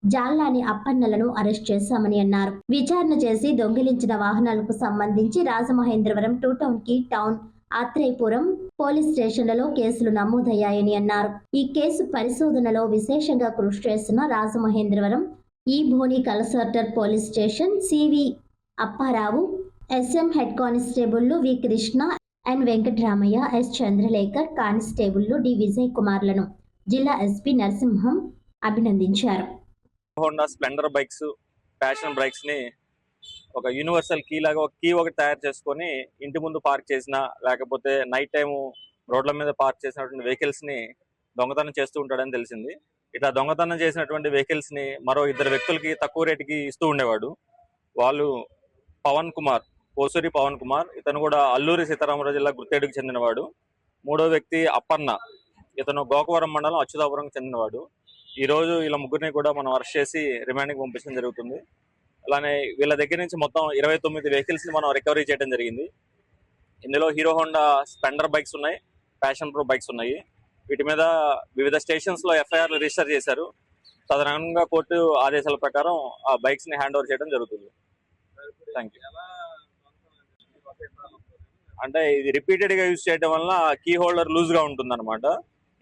జాల్లాని అప్పన్నలను అరెస్ట్ చేశామని అన్నారు. విచారణ చేసి దొంగిలించిన వాహనాలకు సంబంధించి రాజమహేంద్రవరం 2 టౌన్ కి టౌన్, ఆత్రేయపురం పోలీస్ స్టేషన్లలో కేసులు నమోదయ్యాయని అన్నారు. ఈ కేసు పరిశోధనలో విశేషంగా కృషి చేసిన రాజమహేంద్రవరం ఈ భోని కలసర్టర్ police station CV Apparao, SM head కానిస్టేబుళ్లు V Krishna, N Venkataramayya, S Chandralekhar, కానిస్టేబుళ్లు డి విజయ్ కుమార్లను జిల్లా ఎస్పీ నరసింహం అభినందించారు. Honda Splendor bikes, passion bikes ని ఒక యూనివర్సల్ కీ లాగా ఒక కీ ఒకటి తయారు చేసుకొని ఇంటి ముందు పార్క్ చేసిన, లేకపోతే నైట్ టైం రోడ్ల మీద పార్క్ చేసినటువంటి వెహికల్స్ ని దొంగతనం చేస్తూ ఉంటాడని తెలిసింది. ఇట్లా దొంగతనం చేసినటువంటి వెహికల్స్ ని మరో 2 వ్యక్తులకి తక్కువ రేటుకి ఇస్తూ ఉండేవాడు. వాళ్ళు పోసూరి పవన్ కుమార్, ఇతను కూడా అల్లూరి సీతారామరాజు జిల్లా గుర్తేడుకు చెందినవాడు. మూడో వ్యక్తి అప్పన్న, ఇతను గోకవరం మండలం అచ్యుతాపురంకి చెందినవాడు. ఈ రోజు వీళ్ళ ముగ్గురిని కూడా మనం అరెస్ట్ చేసి రిమాండ్కి పంపించడం జరుగుతుంది. అలానే వీళ్ళ దగ్గర నుంచి మొత్తం 29 వెహికల్స్ ని మనం రికవరీ చేయడం జరిగింది. ఇందులో హీరో హోండా స్ప్లెండర్ బైక్స్ ఉన్నాయి, ప్యాషన్ ప్రో బైక్స్ ఉన్నాయి. వీటి మీద వివిధ స్టేషన్స్ లో ఎఫ్ఐఆర్లు రిజిస్టర్ చేశారు. తదనంగా కోర్టు ఆదేశాల ప్రకారం ఆ బైక్స్ ని హ్యాండ్ ఓవర్ చేయడం జరుగుతుంది. Thank you. అంటే ఇది రిపీటెడ్ గా యూజ్ చేయడం వల్ల కీ హోల్డర్ లూజ్ గా ఉంటుంది అనమాట.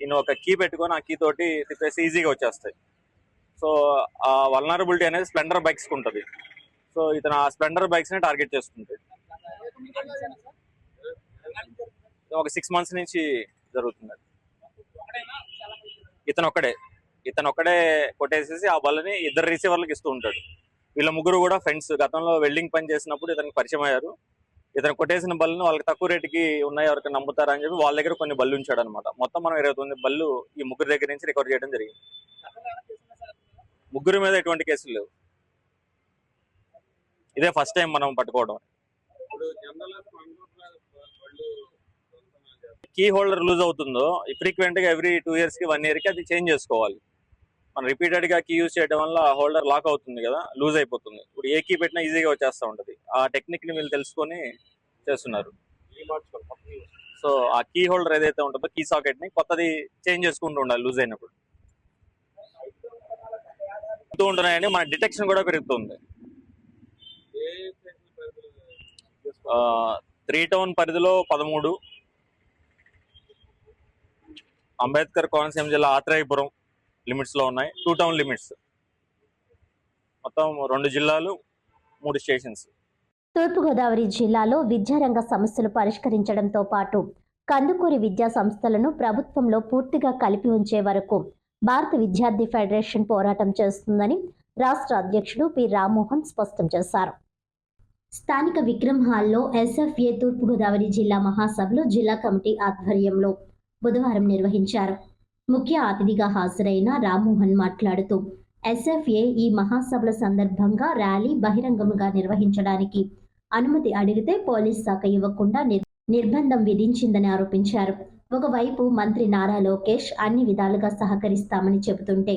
ఈయన ఒక కీ పెట్టుకొని ఆ కీ తోటి తిప్పేసి ఈజీగా వచ్చేస్తాయి. సో ఆ వల్నరబిలిటీ అనేది స్ప్లెండర్ బైక్స్ కి ఉంటుంది. సో ఇతను ఆ స్ప్లెండర్ బైక్స్ ని టార్గెట్ చేస్తుంటాడు. ఒక 6 months నుంచి జరుగుతుంది. ఇతను ఒక్కడే కొట్టేసేసి ఆ బల్లని 2 రిసీవర్లకు ఇస్తూ ఉంటాడు. వీళ్ళ ముగ్గురు కూడా ఫ్రెండ్స్. గతంలో వెల్డింగ్ పని చేసినప్పుడు ఇతనికి పరిచయం అయ్యారు. ఇతను కొట్టేసిన బల్లను వాళ్ళకి తక్కువ రేటుకి ఉన్నాయి, ఎవరికి నమ్ముతారని చెప్పి వాళ్ళ దగ్గర కొన్ని బళ్ళు ఉంచాడు అనమాట. మొత్తం మనం 29 బళ్ళు ఈ ముగ్గురు దగ్గర నుంచి రికవర్ చేయడం జరిగింది. ముగ్గురు మీద ఎటువంటి కేసులు లేవు. ఇదే ఫస్ట్ టైం మనం పట్టుకోవడం. కీ హోల్డర్ లూజ్ అవుతుందో ఫ్రీక్వెంట్ గా ఎవ్రీ 2 years కి 1 year కి అది చేంజ్ చేసుకోవాలి. మనం రిపీటెడ్ గా కీ యూజ్ చేయడం వల్ల హోల్డర్ లాక్ అవుతుంది కదా, లూజ్ అయిపోతుంది. ఇప్పుడు ఏ కీ పెట్టినా ఈజీగా వచ్చేస్తూ ఉంటది. ఆ టెక్నిక్ ని వీళ్ళు తెలుసుకొని చేస్తున్నారు. సో ఆ కీ హోల్డర్ ఏదైతే ఉంటుందో కీ సాకెట్ ని కొత్తది చేంజ్ చేసుకుంటూ ఉండాలి లూజ్ అయినప్పుడు. ఉంటున్నాయని మన డిటెక్షన్ కూడా పెరుగుతుంది. 3 town పరిధిలో 13, అంబేద్కర్ కోనసీమ జిల్లా ఆత్రేయపురం లిమిట్స్ లో ఉన్నాయి. 2 town లిమిట్స్, మొత్తం 2 జిల్లాలు 3 స్టేషన్స్. తూర్పుగోదావరి జిల్లాలో విద్యారంగ సమస్యలు పరిష్కరించడంతో పాటు కందుకూరి విద్యా సంస్థలను ప్రభుత్వంలో పూర్తిగా కలిపి ఉంచే వరకు భారత విద్యార్థి ఫెడరేషన్ పోరాటం చేస్తుందని రాష్ట్ర అధ్యక్షుడు పి రామ్మోహన్ స్పష్టం చేశారు. స్థానిక విక్రమ్ హాల్లో ఎస్ఎఫ్ఏ తూర్పుగోదావరి జిల్లా మహాసభలో జిల్లా కమిటీ ఆధ్వర్యంలో బుధవారం నిర్వహించారు. ముఖ్య అతిథిగా హాజరైన రామ్మోహన్ మాట్లాడుతూ ఎస్ఎఫ్ఏ ఈ మహాసభల సందర్భంగా ర్యాలీ బహిరంగంగా నిర్వహించడానికి అనుమతి అడిగితే పోలీస్ శాఖ ఇవ్వకుండా నిర్బంధం విధించిందని ఆరోపించారు. ఒకవైపు మంత్రి నారా లోకేష్ అన్ని విధాలుగా సహకరిస్తామని చెబుతుంటే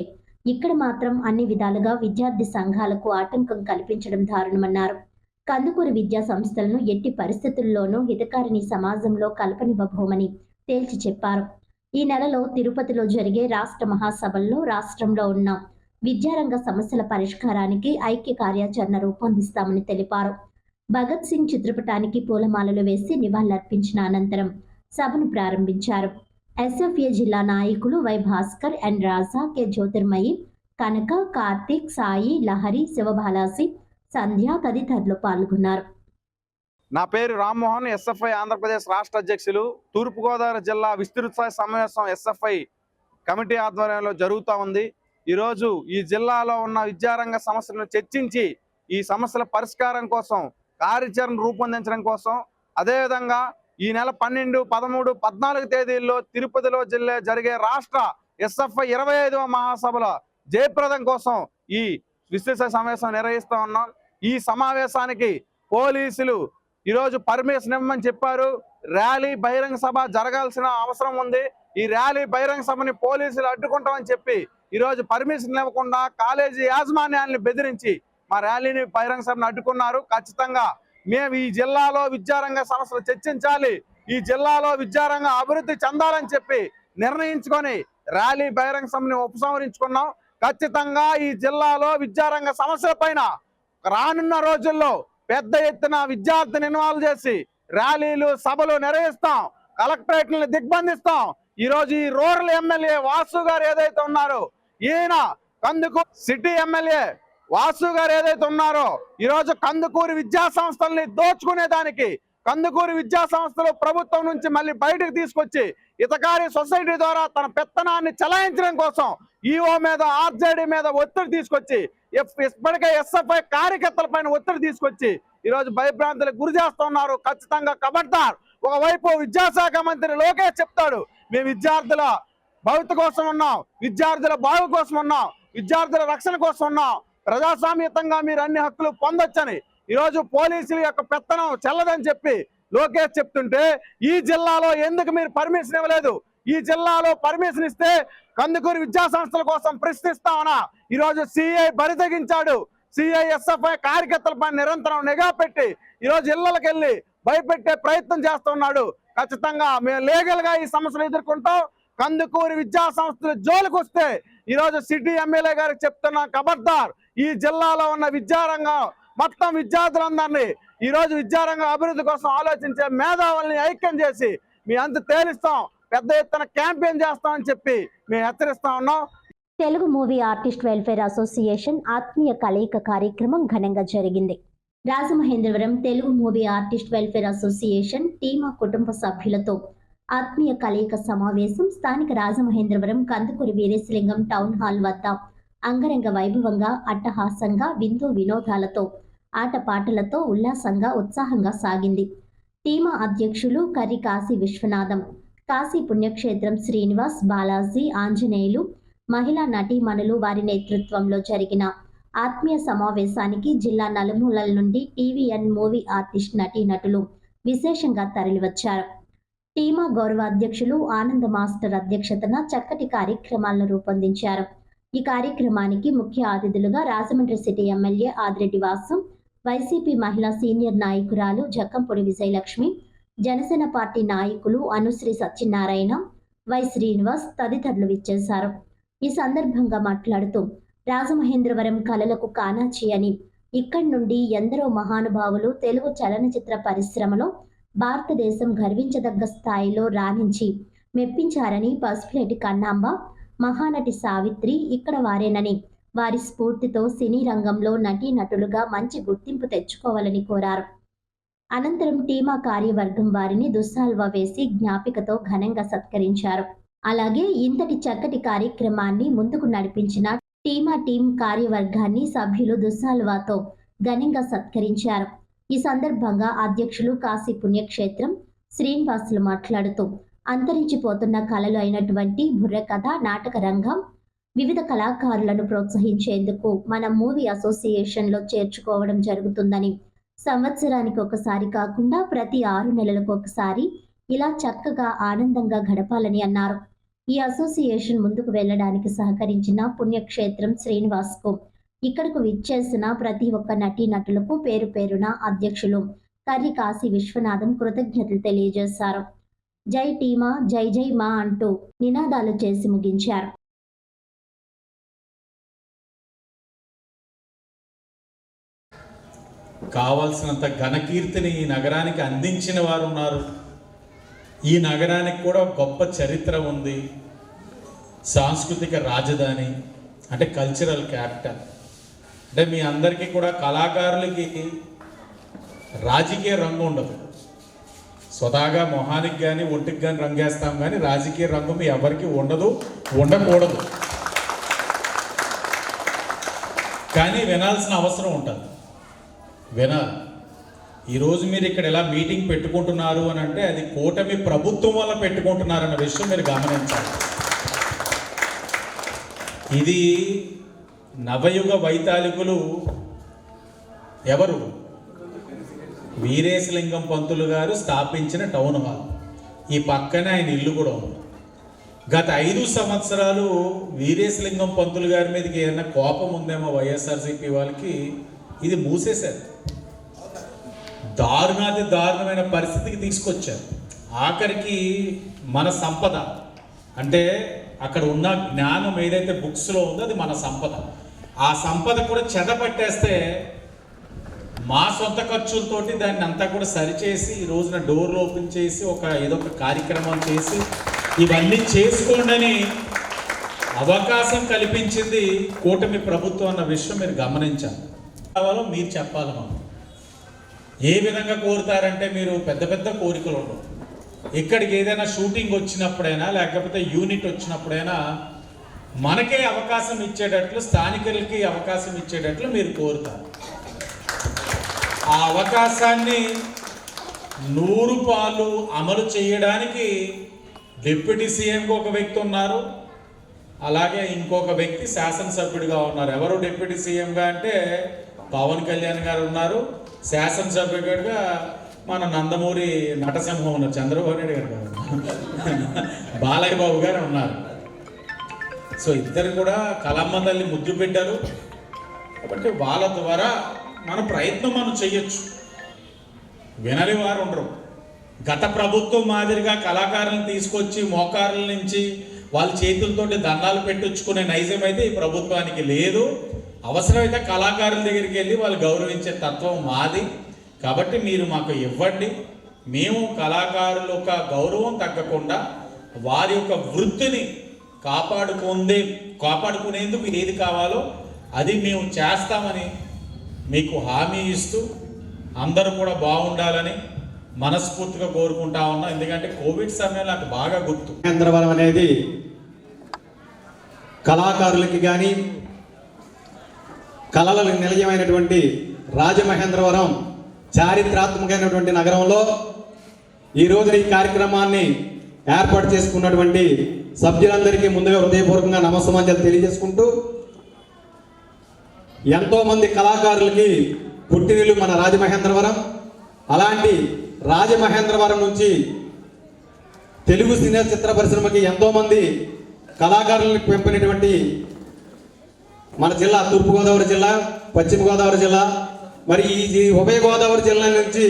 ఇక్కడ మాత్రం అన్ని విధాలుగా విద్యార్థి సంఘాలకు ఆటంకం కల్పించడం దారుణమన్నారు. కందుకూరి విద్యా సంస్థలను ఎట్టి పరిస్థితుల్లోనూ హితకారిణి సమాజంలో కల్పనివ్వబోమని తేల్చి చెప్పారు. ఈ నెలలో తిరుపతిలో జరిగే రాష్ట్ర మహాసభల్లో రాష్ట్రంలో ఉన్న విద్యారంగ సమస్యల పరిష్కారానికి ఐక్య కార్యాచరణ రూపొందిస్తామని తెలిపారు. భగత్ సింగ్ చిత్రపటానికి పూలమాలలు వేసి నివాళులర్పించిన అనంతరం సభను ప్రారంభించారు. ఎస్ఎఫ్ఏ జిల్లా నాయకులు Y Bhaskar, N Raja, K Jyothirmayi, Kanaka, Karthik, Sai, Lahari, Sivabalasi, Sandhya తదితరులు పాల్గొన్నారు. నా పేరు రామ్మోహన్, ఎస్ఎఫ్ఐ ఆంధ్రప్రదేశ్ రాష్ట్ర అధ్యక్షులు. తూర్పుగోదావరి జిల్లా విస్తృత స్థాయి సమావేశం ఎస్ఎఫ్ఐ కమిటీ ఆధ్వర్యంలో జరుగుతూ ఉంది. ఈరోజు ఈ జిల్లాలో ఉన్న విద్యారంగ సమస్యలను చర్చించి ఈ సమస్యల పరిష్కారం కోసం కార్యాచరణ రూపొందించడం కోసం, అదేవిధంగా ఈ నెల 12, 13, 14 తేదీల్లో తిరుపతిలో జరిగే రాష్ట్ర ఎస్ఎఫ్ఐ 25వ మహాసభల జయప్రదం కోసం ఈ విస్తృత సమావేశం నిర్వహిస్తూ ఉన్నాం. ఈ సమావేశానికి పోలీసులు ఈరోజు పర్మిషన్ ఇవ్వమని చెప్పారు. ర్యాలీ బహిరంగ సభ జరగాల్సిన అవసరం ఉంది. ఈ ర్యాలీ బహిరంగ సభని పోలీసులు అడ్డుకుంటామని చెప్పి ఈరోజు పర్మిషన్ ఇవ్వకుండా కాలేజీ యాజమాన్యాన్ని బెదిరించి మా ర్యాలీని బహిరంగ సభను అడ్డుకున్నారు. ఖచ్చితంగా మేము ఈ జిల్లాలో విద్యారంగ సమస్యలు చర్చించాలి, ఈ జిల్లాలో విద్యారంగ అభివృద్ధి చెందాలని చెప్పి నిర్ణయించుకొని ర్యాలీ బహిరంగ సభని ఉపసంహరించుకున్నాం. ఖచ్చితంగా ఈ జిల్లాలో విద్యారంగ సమస్యల పైన రానున్న రోజుల్లో పెద్ద ఎత్తున విద్యార్థిని ఇన్వాల్వ్ చేసి ర్యాలీలు, సభలు నిర్వహిస్తాం, కలెక్టరేట్లను దిగ్బంధిస్తాం. ఈ రోజు ఈ రూరల్ ఎమ్మెల్యే వాసు గారు ఏదైతే ఉన్నారో, ఈయన కందుకూరు సిటీ ఎమ్మెల్యే వాసు గారు ఏదైతే ఉన్నారో ఈరోజు కందుకూరు విద్యా సంస్థల్ని దోచుకునేదానికి, కందుకూరు విద్యా సంస్థలు ప్రభుత్వం నుంచి మళ్ళీ బయటకు తీసుకొచ్చి హితకారి సొసైటీ ద్వారా తన పెత్తనాన్ని చెలాయించడం కోసం ఈఓ మీద, ఆర్జేడీ మీద ఒత్తిడి తీసుకొచ్చి ఇప్పటికే ఎస్ఎఫ్ఐ కార్యకర్తల పైన ఒత్తిడి తీసుకొచ్చి ఈరోజు భయభ్రాంతులకు గురి చేస్తున్నారు. ఖచ్చితంగా ఖబర్దార్. ఒకవైపు విద్యాశాఖ మంత్రి లోకేష్ చెప్తాడు, మేము విద్యార్థుల భవిత కోసం ఉన్నాం, విద్యార్థుల బాగు కోసం ఉన్నాం, విద్యార్థుల రక్షణ కోసం ఉన్నాం, ప్రజాస్వామ్యతంగా మీరు అన్ని హక్కులు పొందొచ్చని. ఈరోజు పోలీసుల యొక్క పెత్తనం చెల్లదని చెప్పి లోకేష్ చెప్తుంటే ఈ జిల్లాలో ఎందుకు మీరు పర్మిషన్ ఇవ్వలేదు? ఈ జిల్లాలో పర్మిషన్ ఇస్తే కందుకూరు విద్యా సంస్థల కోసం ప్రశ్నిస్తామనా? ఈరోజు సిఐ బరితెగించాడు. సిఐ ఎస్ఎఫ్ఐ కార్యకర్తలపై నిరంతరం నిఘా పెట్టి ఈరోజు ఇళ్లకి వెళ్ళి భయపెట్టే ప్రయత్నం చేస్తున్నాడు. ఖచ్చితంగా మేము లీగల్ గా ఈ సమస్యలు ఎదుర్కొంటాం. కందుకూరు విద్యా సంస్థలు జోలికి వస్తే ఈరోజు సిటీ ఎమ్మెల్యే గారికి చెప్తున్నా, ఖబర్దార్. ఈ జిల్లాలో ఉన్న విద్యారంగం మొత్తం విద్యార్థులందరినీ ఈరోజు విద్యారంగం అభివృద్ధి కోసం ఆలోచించే మేధావుల్ని ఐక్యం చేసి మీ అంత తేలిస్తాం, పెద్ద ఎత్తున క్యాంపెయిన్ చేస్తామని చెప్పి మేము హెచ్చరిస్తా ఉన్నాం. Telugu movie artist welfare association ఆత్మీయ కలయిక కార్యక్రమం ఘనంగా జరిగింది. Rajamahendravaram Telugu movie artist welfare association టీమా కుటుంబ సభ్యులతో ఆత్మీయ కలయిక సమావేశం స్థానిక రాజమహేంద్రవరం కందుకూరి వీరేశలింగం టౌన్ హాల్ వద్ద అంగరంగ వైభవంగా, అట్టహాసంగా, విందు వినోదాలతో, ఆటపాటలతో ఉల్లాసంగా, ఉత్సాహంగా సాగింది. టీమా అధ్యక్షులు కర్రి కాశీ విశ్వనాథం, కాశీ పుణ్యక్షేత్రం శ్రీనివాస్, బాలాజీ, ఆంజనేయులు, మహిళా నటీమణులు వారి నేతృత్వంలో జరిగిన ఆత్మీయ సమావేశానికి జిల్లా నలుమూలల నుండి టీవీఎన్ మూవీ ఆర్టిస్ట్ నటీనటులు విశేషంగా తరలివచ్చారు. టీమా గౌరవ అధ్యక్షులు ఆనంద్ మాస్టర్ అధ్యక్షతన చక్కటి కార్యక్రమాలను రూపొందించారు. ఈ కార్యక్రమానికి ముఖ్య అతిథులుగా Rajahmundry city MLA Adireddy Vasu, YCP మహిళా సీనియర్ నాయకురాలు జక్కంపొడి విజయలక్ష్మి, జనసేన పార్టీ నాయకులు అనుశ్రీ సత్యనారాయణ, వై శ్రీనివాస్ తదితరులు విచ్చేశారు. ఈ సందర్భంగా మాట్లాడుతూ రాజమహేంద్రవరం కళలకు కానాచి అని, ఇక్కడి నుండి ఎందరో మహానుభావులు తెలుగు చలనచిత్ర పరిశ్రమలో భారతదేశం గర్వించదగ్గ స్థాయిలో రాణించి మెప్పించారని, పసుపులేటి కన్నాంబ, మహానటి సావిత్రి ఇక్కడ వారేనని, వారి స్ఫూర్తితో సినీ రంగంలో నటీనటులుగా మంచి గుర్తింపు తెచ్చుకోవాలని కోరారు. అనంతరం టీమా కార్యవర్గం వారిని దుస్సాల్వా వేసి జ్ఞాపికతో ఘనంగా సత్కరించారు. అలాగే ఇంతటి చక్కటి కార్యక్రమాన్ని ముందుకు నడిపించిన టీమా టీం కార్యవర్గాన్ని సభ్యులు దుస్సాల్వాతో ఘనంగా సత్కరించారు. ఈ సందర్భంగా అధ్యక్షులు కాశీ పుణ్యక్షేత్రం శ్రీనివాసులు మాట్లాడుతూ అంతరించిపోతున్న కళలు అయినటువంటి బుర్రకథ, నాటక రంగం, వివిధ కళాకారులను ప్రోత్సహించేందుకు మన మూవీ అసోసియేషన్లో చేర్చుకోవడం జరుగుతుందని, సంవత్సరానికి ఒకసారి కాకుండా ప్రతి 6 నెలలకు ఒకసారి ఇలా చక్కగా ఆనందంగా గడపాలని అన్నారు. ఈ అసోసియేషన్ ముందుకు వెళ్లడానికి సహకరించిన పుణ్యక్షేత్రం శ్రీనివాస్కు, ఇక్కడకు విచ్చేసిన ప్రతి ఒక్క నటీనటులకు పేరు పేరున అధ్యక్షులు కర్రి కాశీ విశ్వనాథం కృతజ్ఞతలు తెలియజేశారు. జై టీమా, జై జై మా అంటూ నినాదాలు చేసి ముగించారు. కావాల్సినంత ఘనకీర్తిని ఈ నగరానికి అందించిన వారు ఉన్నారు. ఈ నగరానికి కూడా గొప్ప చరిత్ర ఉంది. సాంస్కృతిక రాజధాని అంటే కల్చరల్ క్యాపిటల్. అంటే మీ అందరికీ కూడా కళాకారులకి రాజకీయ రంగు ఉండదు. స్వతహాగా మొహానికి కానీ ఒంటికి కానీ రంగేస్తాం, కానీ రాజకీయ రంగు మీ ఎవరికి ఉండదు, ఉండకూడదు. కానీ వినాల్సిన అవసరం ఉంటుంది, వినాలి. ఈరోజు మీరు ఇక్కడ ఎలా మీటింగ్ పెట్టుకుంటున్నారు అని అంటే అది కూటమి ప్రభుత్వం వల్ల పెట్టుకుంటున్నారన్న విషయం మీరు గమనించాలి. ఇది నవయుగ వైతాళికులు ఎవరు? వీరేశలింగం పంతులు గారు స్థాపించిన టౌన్ హాల్. ఈ పక్కనే ఆయన ఇల్లు కూడా ఉంది. గత 5 సంవత్సరాలు వీరేశలింగం పంతులు గారి మీదకి ఏదైనా కోపం ఉందేమో వైఎస్ఆర్సీపీ వాళ్ళకి, ఇది మూసేశారు. దారుణమైన పరిస్థితికి తీసుకొచ్చారు. ఆఖరికి మన సంపద అంటే అక్కడ ఉన్న జ్ఞానం ఏదైతే బుక్స్లో ఉందో అది మన సంపద. ఆ సంపద కూడా చెదపట్టేస్తే మా సొంత ఖర్చులతోటి దాన్ని అంతా కూడా సరిచేసి ఈ రోజున డోర్లు ఓపెన్ చేసి ఏదో ఒక కార్యక్రమం చేసి ఇవన్నీ చేసుకోండి అవకాశం కల్పించింది కూటమి ప్రభుత్వం అన్న విషయం మీరు గమనించాలి. కావాలో మీరు చెప్పాలి. మనం ఏ విధంగా కోరుతారంటే మీరు పెద్ద పెద్ద కోరికలు ఉండవు. ఇక్కడికి ఏదైనా షూటింగ్ వచ్చినప్పుడైనా లేకపోతే యూనిట్ వచ్చినప్పుడైనా మనకే అవకాశం ఇచ్చేటట్లు, స్థానికులకి అవకాశం ఇచ్చేటట్లు మీరు కోరుతారు. ఆ అవకాశాన్ని 100 పాలు అమలు చేయడానికి డిప్యూటీ సీఎంకి ఒక వ్యక్తి ఉన్నారు, అలాగే ఇంకొక వ్యక్తి శాసనసభ్యుడిగా ఉన్నారు. ఎవరు డిప్యూటీ సీఎంగా అంటే పవన్ కళ్యాణ్ గారు ఉన్నారు, శాసనసభ్యుడిగా మన నందమూరి నటసింహం ఉన్నారు, చంద్రబాబు నాయుడు గారు కాదు, బాలయ్య బాబు గారు ఉన్నారు. సో ఇద్దరు కూడా కళమ్మ తల్లి ముద్దు పెట్టారు కాబట్టి వాళ్ళ ద్వారా మన ప్రయత్నం మనం చెయ్యొచ్చు. వినని వారు ఉండరు. గత ప్రభుత్వం మాదిరిగా కళాకారులను తీసుకొచ్చి మోకారుల నుంచి వాళ్ళ చేతులతోటి దండాలు పెట్టించుకునే నైజం అయితే ఈ ప్రభుత్వానికి లేదు. అవసరమైతే కళాకారుల దగ్గరికి వెళ్ళి వాళ్ళు గౌరవించే తత్వం మాది. కాబట్టి మీరు మాకు ఇవ్వండి, మేము కళాకారుల యొక్క గౌరవం తగ్గకుండా వారి యొక్క వృత్తిని కాపాడుకునేందుకు ఏది కావాలో అది మేము చేస్తామని మీకు హామీ ఇస్తూ అందరూ కూడా బాగుండాలని మనస్ఫూర్తిగా కోరుకుంటా ఉన్నాం. ఎందుకంటే కోవిడ్ సమయంలో నాకు బాగా గుర్తు. మహేంద్రవరం అనేది కళాకారులకి కానీ కళలకు నిలయమైనటువంటి రాజమహేంద్రవరం చారిత్రాత్మకమైనటువంటి నగరంలో ఈరోజు ఈ కార్యక్రమాన్ని ఏర్పాటు చేసుకున్నటువంటి సభ్యులందరికీ ముందుగా హృదయపూర్వకంగా నమస్సమాంజలు తెలియజేసుకుంటూ, ఎంతోమంది కళాకారులకి పుట్టినిల్లు మన రాజమహేంద్రవరం. అలాంటి రాజమహేంద్రవరం నుంచి తెలుగు సినీ చిత్ర పరిశ్రమకి ఎంతోమంది కళాకారులకు పెంపినటువంటి మన జిల్లా తూర్పుగోదావరి జిల్లా, పశ్చిమ గోదావరి జిల్లా, మరి ఈ ఉభయ గోదావరి జిల్లా నుంచి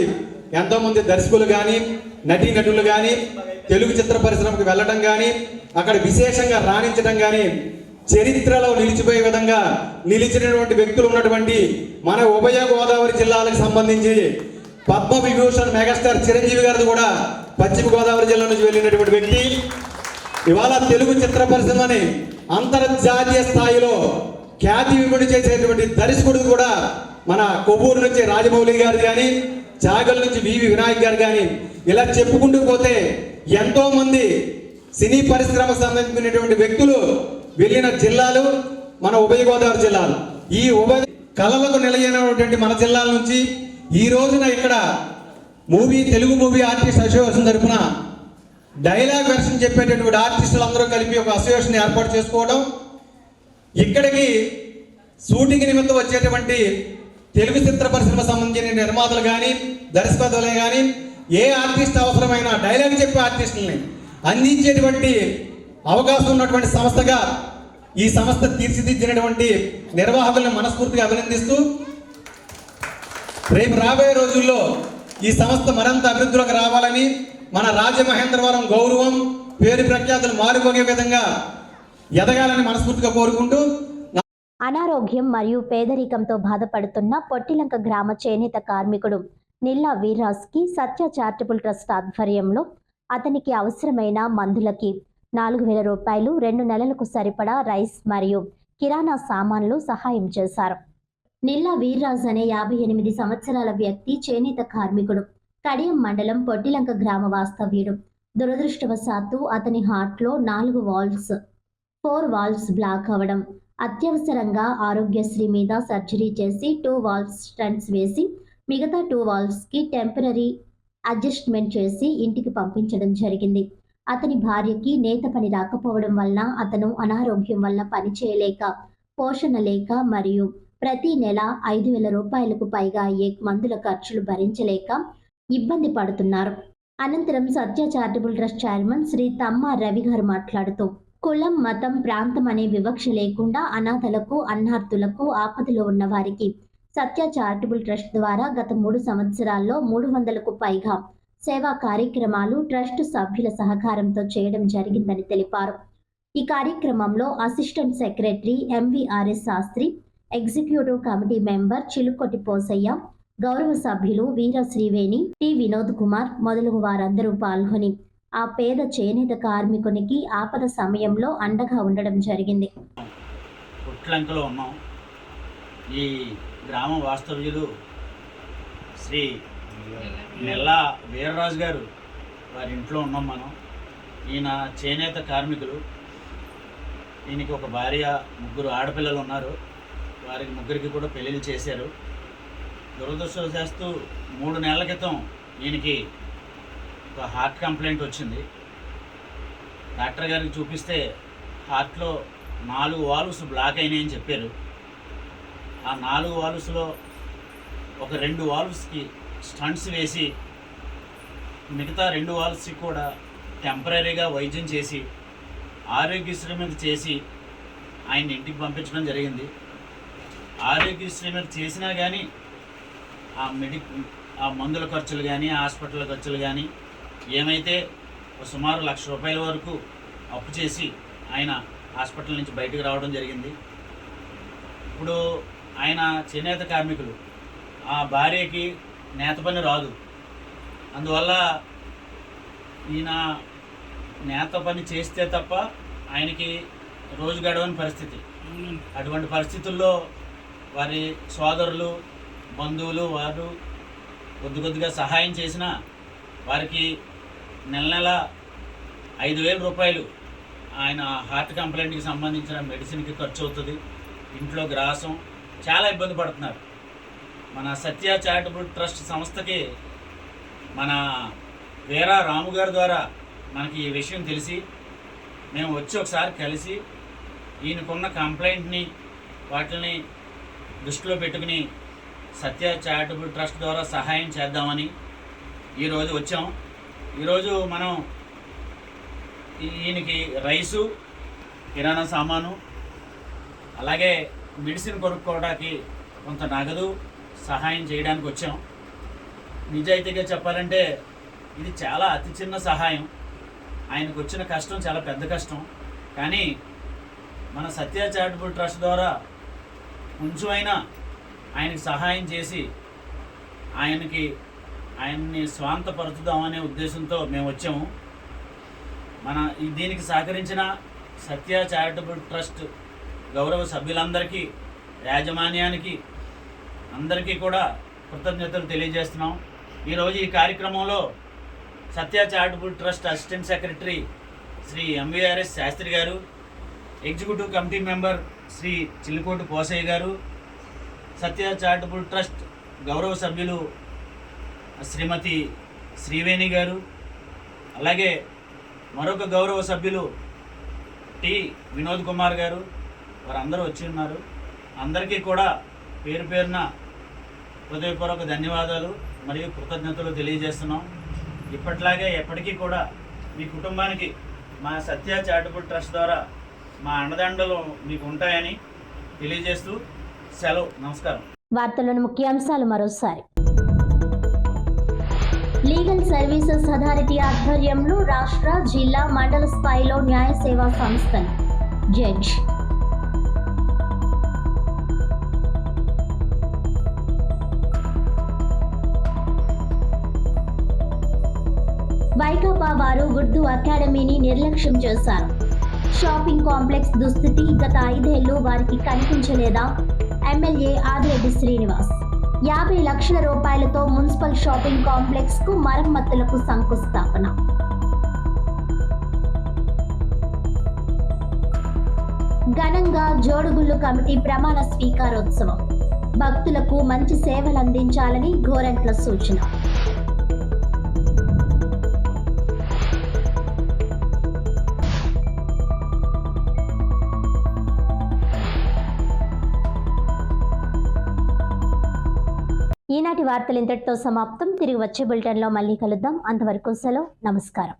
ఎంతోమంది దర్శకులు కానీ నటీనటులు కానీ తెలుగు చిత్ర పరిశ్రమకు వెళ్ళడం కానీ అక్కడ విశేషంగా రాణించడం కానీ చరిత్రలో నిలిచిపోయే విధంగా నిలిచినటువంటి వ్యక్తులు ఉన్నటువంటి మన ఉభయ గోదావరి జిల్లాలకు సంబంధించి పద్మవిభూషణ్ మెగాస్టార్ చిరంజీవి గారిది కూడా పశ్చిమ గోదావరి జిల్లా నుంచి వెళ్ళినటువంటి వ్యక్తి. ఇవాళ తెలుగు చిత్ర పరిశ్రమని అంతర్జాతీయ స్థాయిలో ఖ్యాతి విముడి చేసేటువంటి దర్శకుడు కూడా మన కొవ్వూరు నుంచి రాజమౌళి గారు కానీ, చాగల్ నుంచి వివి వినాయక్ గారు కానీ, ఇలా చెప్పుకుంటూ పోతే ఎంతో మంది సినీ పరిశ్రమకు సంబంధించినటువంటి వ్యక్తులు వెళ్ళిన జిల్లాలు మన ఉభయ గోదావరి జిల్లాలు. ఈ ఉభయ కళలకు నిలయైనటువంటి మన జిల్లాల నుంచి ఈ రోజున ఇక్కడ తెలుగు మూవీ ఆర్టిస్ట్ అసోసియేషన్ తరఫున డైలాగ్ వెర్షన్ చెప్పేటటువంటి ఆర్టిస్టులు అందరూ కలిపి ఒక అసోసియేషన్ ఏర్పాటు చేసుకోవడం, ఇక్కడికి షూటింగ్ నిమిత్తం వచ్చేటువంటి తెలుగు చిత్ర పరిశ్రమ సంబంధించిన నిర్మాతలు కానీ దర్శకత్వాలు కానీ ఏ ఆర్టిస్ట్ అవసరమైన డైలాగ్ చెప్పే ఆర్టిస్టులని అందించేటువంటి అవకాశం ఉన్నటువంటి సంస్థగా ఈ సంస్థ తీర్చిదిద్దినటువంటి నిర్వాహకులను మనస్ఫూర్తిగా అభినందిస్తూ, రేపు రాబోయే రోజుల్లో ఈ సంస్థ మరింత అభివృద్ధిలోకి రావాలని, మన రాజమహేంద్రవరం గౌరవం పేరు ప్రఖ్యాతులు మారుమోగే విధంగా ఎదగాలని మనస్ఫూర్తిగా కోరుకుంటూ, అనారోగ్యం మరియు పేదరికంతో బాధపడుతున్న పొట్టిలంక గ్రామ చేనేత కార్మికుడు నిల్లా వీర్రాజ్కి సత్య చారిటబుల్ ట్రస్ట్ ఆధ్వర్యంలో అతనికి అవసరమైన మందులకి 4,000 రూపాయలు 2 నెలలకు సరిపడా రైస్ మరియు కిరాణా సామాన్లు సహాయం చేశారు. నిల్లా వీర్రాజ్ అనే 58 సంవత్సరాల వ్యక్తి చేనేత కార్మికుడు, కడియం మండలం పొట్టిలంక గ్రామ వాస్తవ్యుడు. దురదృష్టవశాత్తు అతని హార్ట్లో 4 వాల్వ్స్ బ్లాక్ అవ్వడం, అత్యవసరంగా ఆరోగ్యశ్రీ మీద సర్జరీ చేసి 2 వాల్వ్స్ స్టంట్స్ వేసి మిగతా 2 వాల్వ్స్కి టెంపరీ అడ్జస్ట్మెంట్ చేసి ఇంటికి పంపించడం జరిగింది. అతని భార్యకి నేత పని రాకపోవడం వలన అతను అనారోగ్యం వల్ల పని చేయలేక, పోషణ లేక మరియు ప్రతి నెల 5,000 రూపాయలకు పైగా అయ్యే మందుల ఖర్చులు భరించలేక ఇబ్బంది పడుతున్నారు. అనంతరం Satya charitable trust chairman Shri Tamma Ravi garu మాట్లాడుతూ, కులం, మతం, ప్రాంతం అనే వివక్ష లేకుండా అనాథలకు, అన్నార్థులకు, ఆపదలో ఉన్న వారికి సత్య చారిటబుల్ ట్రస్ట్ ద్వారా గత 3 సంవత్సరాల్లో 300కు పైగా సేవా కార్యక్రమాలు ట్రస్ట్ సభ్యుల సహకారంతో చేయడం జరిగిందని తెలిపారు. ఈ కార్యక్రమంలో assistant secretary MVRS Sastri, executive committee member Chilukotti Posayya, గౌరవ సభ్యులు వీర శ్రీవేణి, టి వినోద్ కుమార్ మొదలగు వారందరూ పాల్గొని ఆ పేద చేనేత కార్మికునికి ఆపద సమయంలో అండగా ఉండడం జరిగింది. పొట్టిలంకలో ఉన్నాం. ఈ గ్రామ వాస్తవ్యులు శ్రీ నిల్లా వీర్రాజు గారు వారి ఇంట్లో ఉన్నాం మనం. ఈయన చేనేత కార్మికులు. ఈయనకి ఒక భార్య, 3 ఆడపిల్లలు ఉన్నారు. వారికి 3కి కూడా పెళ్ళిళ్ళు చేశారు. దురదృష్టవశాత్తు 3 నెలల క్రితం ఈయనకి ఒక హార్ట్ కంప్లైంట్ వచ్చింది. డాక్టర్ గారికి చూపిస్తే హార్ట్లో 4 వాల్వ్స్ బ్లాక్ అయినాయని చెప్పారు. ఆ 4 వాల్వ్స్లో ఒక 2 వాల్వ్స్కి స్టంట్స్ వేసి మిగతా 2 వాల్వ్స్కి కూడా టెంపరీగా వైద్యం చేసి ఆరోగ్యశ్రీ మీద చేసి ఆయన ఇంటికి పంపించడం జరిగింది. ఆరోగ్యశ్రీ మీద చేసినా కానీ ఆ మందుల ఖర్చులు కానీ హాస్పిటల్ ఖర్చులు కానీ ఏమైతే సుమారు ₹1,00,000 వరకు అప్పు చేసి ఆయన హాస్పిటల్ నుంచి బయటకు రావడం జరిగింది. ఇప్పుడు ఆయన చేనేత కార్మికులు, ఆ భార్యకి నేత పని రాదు. అందువల్ల ఈయన నేత పని చేస్తే తప్ప ఆయనకి రోజు గడవని పరిస్థితి. అటువంటి పరిస్థితుల్లో వారి సోదరులు, బంధువులు వారు కొద్దిగా సహాయం చేసినా వారికి నెల ₹5,000 ఆయన హార్ట్ కంప్లైంట్కి సంబంధించిన మెడిసిన్కి ఖర్చు అవుతుంది. ఇంట్లో గ్రాసం, చాలా ఇబ్బంది పడుతున్నారు. మన సత్య చారిటబుల్ ట్రస్ట్ సంస్థకి మన వీరా రాము గారి ద్వారా మనకి ఈ విషయం తెలిసి మేము వచ్చి ఒకసారి కలిసి ఈయనకున్న కంప్లైంట్ని వాటిని దృష్టిలో పెట్టుకుని సత్య చారిటబుల్ ట్రస్ట్ ద్వారా సహాయం చేద్దామని ఈరోజు వచ్చాం. ఈరోజు మనం ఈయనకి రైసు, కిరాణా సామాను, అలాగే మెడిసిన్ కొనుక్కోవడానికి కొంత నగదు సహాయం చేయడానికి వచ్చాం. నిజాయితీగా చెప్పాలంటే ఇది చాలా అతి చిన్న సహాయం. ఆయనకు వచ్చిన కష్టం చాలా పెద్ద కష్టం. కానీ మన సత్య చారిటబుల్ ట్రస్ట్ ద్వారా కొంచెమైనా ఆయనకి సహాయం చేసి ఆయన్ని స్వాంతపరుచుదామనే ఉద్దేశంతో మేము వచ్చాము. దీనికి సహకరించిన సత్య చారిటబుల్ ట్రస్ట్ గౌరవ సభ్యులందరికీ, యాజమాన్యానికి అందరికీ కూడా కృతజ్ఞతలు తెలియజేస్తున్నాం. ఈరోజు ఈ కార్యక్రమంలో Satya charitable trust assistant secretary Shri MVRS Sastri garu, executive committee member Shri Chillikoti Posayya garu, Satya charitable trust గౌరవ సభ్యులు శ్రీమతి శ్రీవేణి గారు, అలాగే మరొక గౌరవ సభ్యులు టి వినోద్ కుమార్ గారు, వారందరూ వచ్చి ఉన్నారు. అందరికీ కూడా పేరు పేరున హృదయపూర్వక ధన్యవాదాలు మరియు కృతజ్ఞతలు తెలియజేస్తున్నాం. ఇప్పట్లాగే ఎప్పటికీ కూడా మీ కుటుంబానికి మా సత్య చారిటబుల్ ట్రస్ట్ ద్వారా మా అండదండలు మీకు ఉంటాయని తెలియజేస్తూ సెలవు. నమస్కారం. వార్తలను ముఖ్యాంశాలు మరోసారి. లీగల్ సర్వీసెస్ అథారిటీ ఆధ్వర్యంలో రాష్ట్ర, జిల్లా, మండల స్థాయిలో న్యాయ సేవా సంస్థలు. జడ్జ్ వైకాపా వారు ఉర్దూ అకాడమీని నిర్లక్ష్యం చేశారు. షాపింగ్ కాంప్లెక్స్ దుస్థితి గత 5 ఏళ్లు వారికి కనిపించలేదా? ఎమ్మెల్యే ఆదిరెడ్డి శ్రీనివాస్. 50 లక్షల రూపాయలతో మున్సిపల్ షాపింగ్ కాంప్లెక్స్ కు మరమ్మతులకు శంకుస్థాపన. ఘనంగా జోడుగుళ్ళు కమిటీ ప్రమాణ స్వీకారోత్సవం. భక్తులకు మంచి సేవలు అందించాలని గోరంట్ల సూచన. ఈనాటి వార్తలు ఇంతటితో సమాప్తం. తిరిగి వచ్చే బులెటిన్లో మళ్ళీ కలుద్దాం. అంతవరకు సెలవు. నమస్కారం.